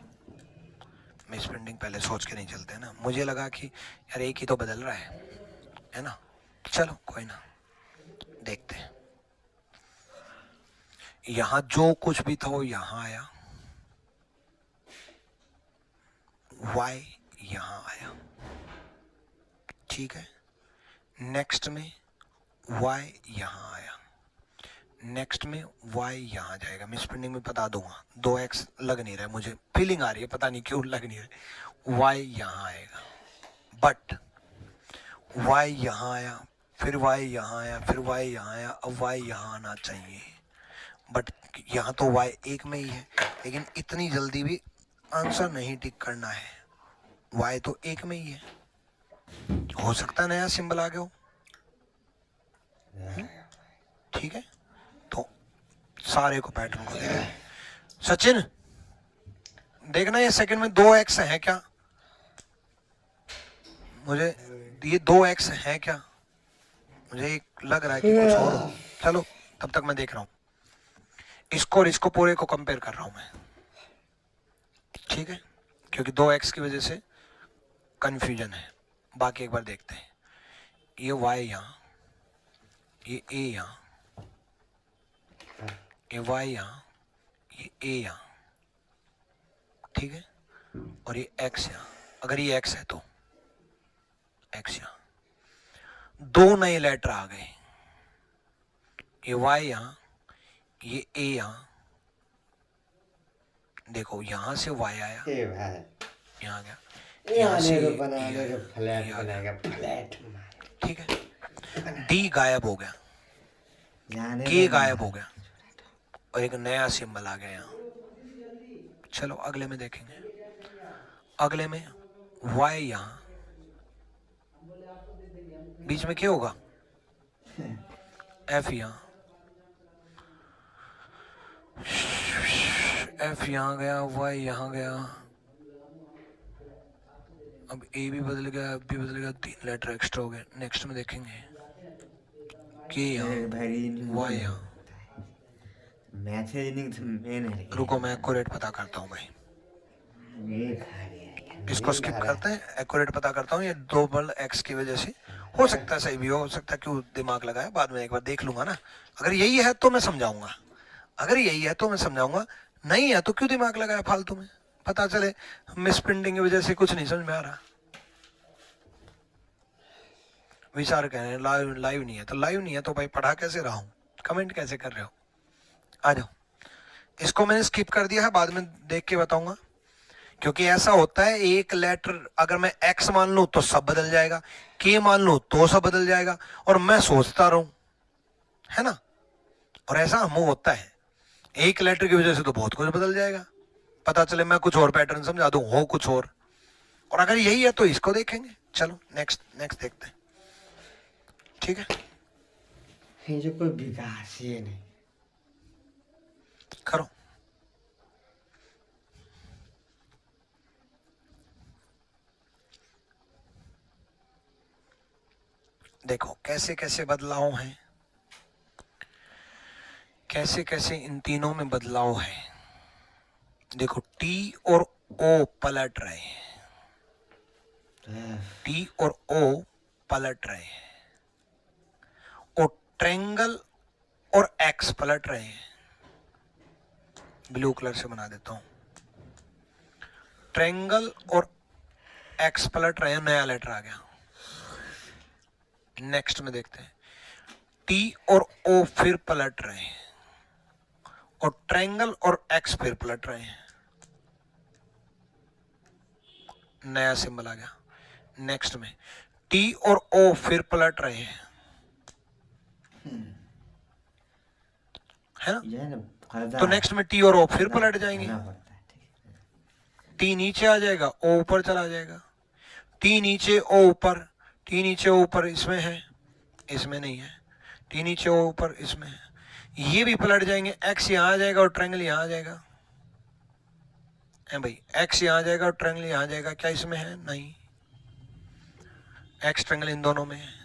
मिसप्रिंटिंग पहले सोच के नहीं चलते ना, मुझे लगा कि यार एक ही तो बदल रहा है ना। चलो कोई ना, देखते हैं। यहां जो कुछ भी था वो यहां आया, y यहां आया, ठीक है। नेक्स्ट में y यहां आया, नेक्स्ट में y यहां जाएगा। मिसप्रिंटिंग में बता दूंगा, 2x लग नहीं रहा है, मुझे फीलिंग आ रही है, पता नहीं क्यों लग नहीं रहा है। y यहां आएगा, बट y यहां आया, फिर y यहां आया, फिर y यहां आया, अब y यहां आना चाहिए, बट यहां तो y एक में ही है, लेकिन इतनी जल्दी भी आंसर नहीं टिक करना है, y तो एक में ही है, हो सकता है नया सिंबल आ गया हो। ठीक है, तो सारे को पैटर्न को देखना। सचिन देखना, ये सेकंड में 2x है क्या, मुझे ये 2x है क्या, मुझे एक लग रहा है कि कुछ और हो। चलो तब तक मैं देख रहा हूं, इसको और इसको पूरे को कंपेयर कर रहा हूं मैं, ठीक है, क्योंकि 2x की वजह से कंफ्यूजन है। बाकी एक बार देखते हैं, ये y यहां, ये a यहां, ये y यहां, ये a यहां, ठीक है, और ये x यहां। अगर ये x है तो x यहां, दो नए लेटर आ गए, ये y यहां, ये a यहां, देखो यहां से y आया, यहां गया, यहाँ से फ्लैट, ठीक है, d गायब हो गया, k गायब हो गया, और एक नया सिंबल आ गया यहाँ, चलो अगले में देखेंगे। अगले में y यहां, बीच में क्या होगा, f यहां, f यहां गया, y यहां गया, अब a भी बदल गया, f भी बदल गया, 3 लेटर एक्स्ट्रा हो गए। नेक्स्ट में देखेंगे k यहां, y यहां। मैथ रीजनिंग तो मेन है। रुको मैं एक्यूरेट पता करता हूँ भाई, मेरे खा रही है, इसको स्किप करते हैं, एक्यूरेट पता करता हूँ। ये डबल एक्स की वजह से हो सकता है सही भी हो सकता है, क्यों दिमाग लगाया, बाद में एक बार देख लूंगा ना। अगर यही है तो मैं समझाऊंगा, अगर यही है तो मैं समझाऊंगा, नहीं है तो क्यों दिमाग लगाया फालतू में, पता चले मिस प्रिंटिंग की वजह से कुछ नहीं समझ में आ रहा। विचार कह रहे हैं लाइव लाइव नहीं है, तो लाइव नहीं है तो भाई पढ़ा कैसे रहा हूं, कमेंट कैसे कर रहे हो। आ जाओ, इसको मैंने स्किप कर दिया है, बाद में देख के बताऊंगा। क्योंकि ऐसा होता है, एक लेटर अगर मैं x मान लूं तो सब बदल जाएगा, k मान लूं तो सब बदल जाएगा, और मैं सोचता रहूं, है ना। और ऐसा हम होता है, एक लेटर की वजह से तो बहुत कुछ बदल जाएगा, पता चले मैं कुछ और पैटर्न समझा दूं, हो कुछ और अगर यही है तो इसको देखेंगे। चलो नेक्स्ट नेक्स्ट देखते हैं, ठीक है। ये जो कोई विकास ही नहीं। करो, देखो कैसे कैसे बदलाव हैं, कैसे कैसे इन तीनों में बदलाव है। देखो T और O पलट रहे हैं, T और O पलट रहे हैं, और ट्रायंगल और X पलट रहे हैं। ब्लू कलर से बना देता हूं, ट्रायंगल और X पलट रहे हैं, नया लेटर आ गया। नेक्स्ट में देखते हैं, T और O फिर पलट रहे हैं, और ट्रायंगल और X फिर पलट रहे हैं, नया सिंबल आ गया। नेक्स्ट में T और O फिर पलट रहे हैं, है ना। तो नेक्स्ट में T और O फिर पलट जाएंगे, T नीचे आ जाएगा, O ऊपर चला जाएगा, T नीचे O ऊपर, T नीचे O ऊपर, इसमें है, इसमें नहीं है, T नीचे O ऊपर, इसमें है। ये भी पलट जाएंगे, X यहां आ जाएगा और ट्रायंगल यहां आ जाएगा, है भाई, X यहां आ जाएगा और ट्रायंगल यहां आ जाएगा, क्या इसमें है, नहीं, X ट्रायंगल इन दोनों में है।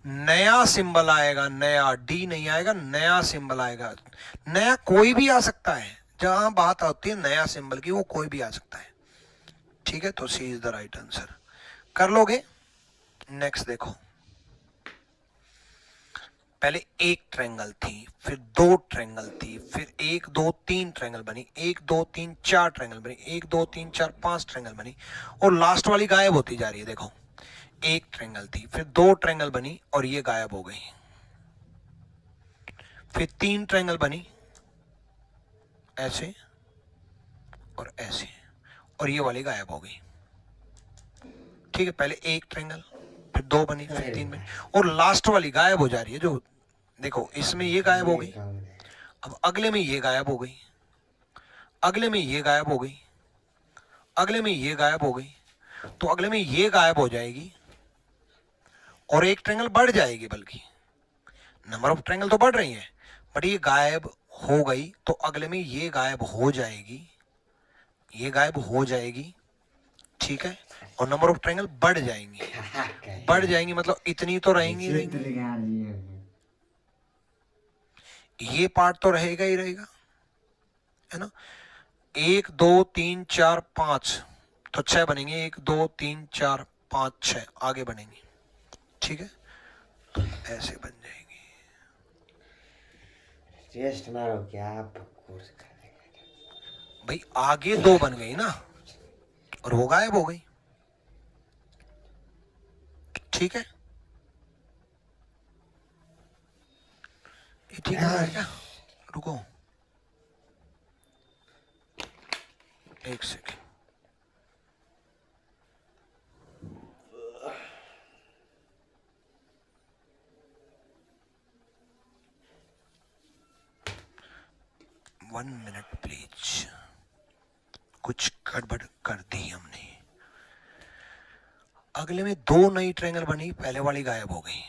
नया सिंबल आएगा, नया D नहीं आएगा, नया सिंबल आएगा। नया कोई भी आ सकता है, जहां बात आती है नया सिंबल की, वो कोई भी आ सकता है, ठीक है। तो सी इज द राइट आंसर, कर लोगे। नेक्स्ट देखो, पहले एक ट्रायंगल थी, फिर 2 ट्रायंगल थी, फिर 1 2 3 ट्रायंगल बनी, 1 2 3 4 ट्रायंगल बनी, 1 2 3 4 5 ट्रायंगल बनी, और लास्ट वाली गायब होती जा रही है। देखो, एक ट्रायंगल थी, फिर 2 ट्रायंगल बनी और ये गायब हो गई, फिर 3 ट्रायंगल बनी, ऐसे और ऐसे, और ये वाली गायब हो गई, ठीक है। पहले एक ट्रायंगल, फिर 2 बनी, फिर 3 बनी, और लास्ट वाली गायब हो जा रही है। जो देखो, इसमें ये गायब हो गई, अब अगले में ये गायब हो गई, अगले में ये गायब हो गई, अगले में ये गायब हो गई, तो अगले में ये गायब हो जाएगी, और एक ट्रायंगल बढ़ जाएगी, बल्कि नंबर ऑफ ट्रायंगल तो बढ़ रही है, बट ये गायब हो गई, तो अगले में ये गायब हो जाएगी, ये गायब हो जाएगी, ठीक है। और नंबर ऑफ ट्रायंगल बढ़ जाएंगी, बढ़ जाएंगी, मतलब इतनी तो रहेंगी, ये पार्ट तो रहेगा ही रहेगा, है ना। 1 2 3 4 5, तो 6 बनेंगे, 1 2 3 4 5 6 आगे बनेंगे, ठीक है। तो ऐसे बन जाएंगे। टेस्ट मारो, क्या बकवास कर रहे हो भाई, आगे 2 बन गई ना, और वो गायब हो गई, ठीक है। ये ठीक है क्या, रुको एक सेकेंड, वन मिनट प्लीज। कुछ गड़बड़ कर दी हमने। अगले में 2 नई ट्रायंगल बनी, पहले वाली गायब हो गई,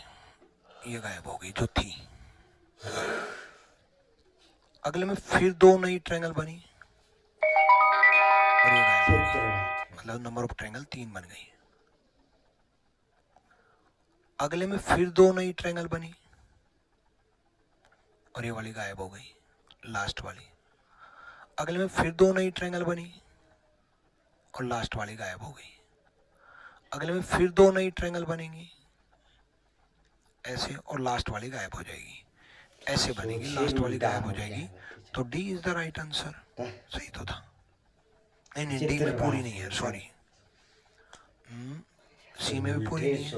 ये गायब हो गई जो थी। अगले में फिर 2 नई ट्रायंगल बनी और ये गायब हो गई, मतलब नंबर ऑफ ट्रायंगल 3 बन गई। अगले में फिर 2 नई ट्रायंगल बनी और ये वाली गायब हो गई, लास्ट वाली। अगले में फिर 2 नई ट्रायंगल बनी और लास्ट वाली गायब हो गई। अगले में फिर 2 नई ट्रायंगल बनेंगी ऐसे, और लास्ट वाली गायब हो जाएगी, ऐसे बनेगी, लास्ट वाली गायब हो जाएगी। तो D is the right answer. सही तो था। नहीं डी में पूरी नहीं है, सॉरी। सी में भी पूरी नहीं है।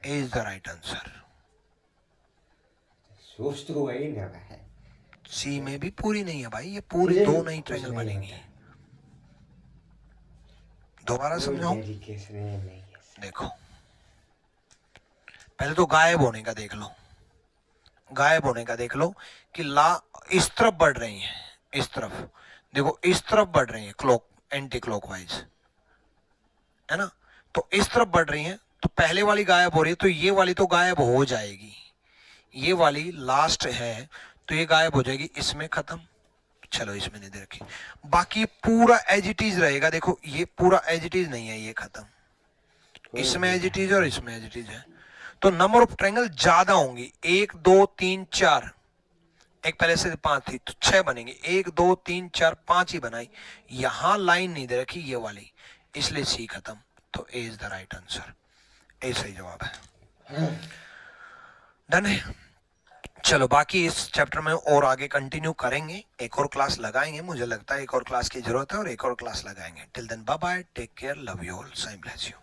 ए इज द राइट आंसर। सोच तो वही ना है। सी में भी पूरी नहीं है भाई, ये पूरी 2 नई ट्रायंगल बनेंगी। दोबारा समझाऊं? देखो, पहले तो गायब होने का देख लो, गायब होने का देख लो कि इस तरफ बढ़ रही हैं, इस तरफ देखो, इस तरफ बढ़ रही हैं, क्लॉक एंटी क्लॉकवाइज, है ना। तो इस तरफ बढ़ रही हैं, तो पहले वाली गायब हो रही है, तो ये वाली तो गायब हो जाएगी, ये वाली लास्ट है तो ये गायब हो जाएगी, इसमें खत्म। चलो इसमें नहीं दे रखी, बाकी पूरा एज इट इज रहेगा। देखो ये पूरा एज इट इज नहीं है, ये खत्म, इसमें एज इट इज और इसमें एज इट इज है। तो नंबर ऑफ ट्रायंगल ज्यादा होंगी, 1 2 3 4, एक पहले से 5 थी तो 6 बनेंगे, 1 2 3 4 5 ही बनाई, यहां लाइन नहीं दे रखी ये वाली, इसलिए सी खत्म। तो ए इज द राइट आंसर, ए सही जवाब है। डन है। चलो बाकी इस चैप्टर में और आगे कंटिन्यू करेंगे, एक और क्लास लगाएंगे, मुझे लगता है एक और क्लास की जरूरत है और एक और क्लास लगाएंगे। Till then bye bye, take care, love you all, साइम ब्लेस यू।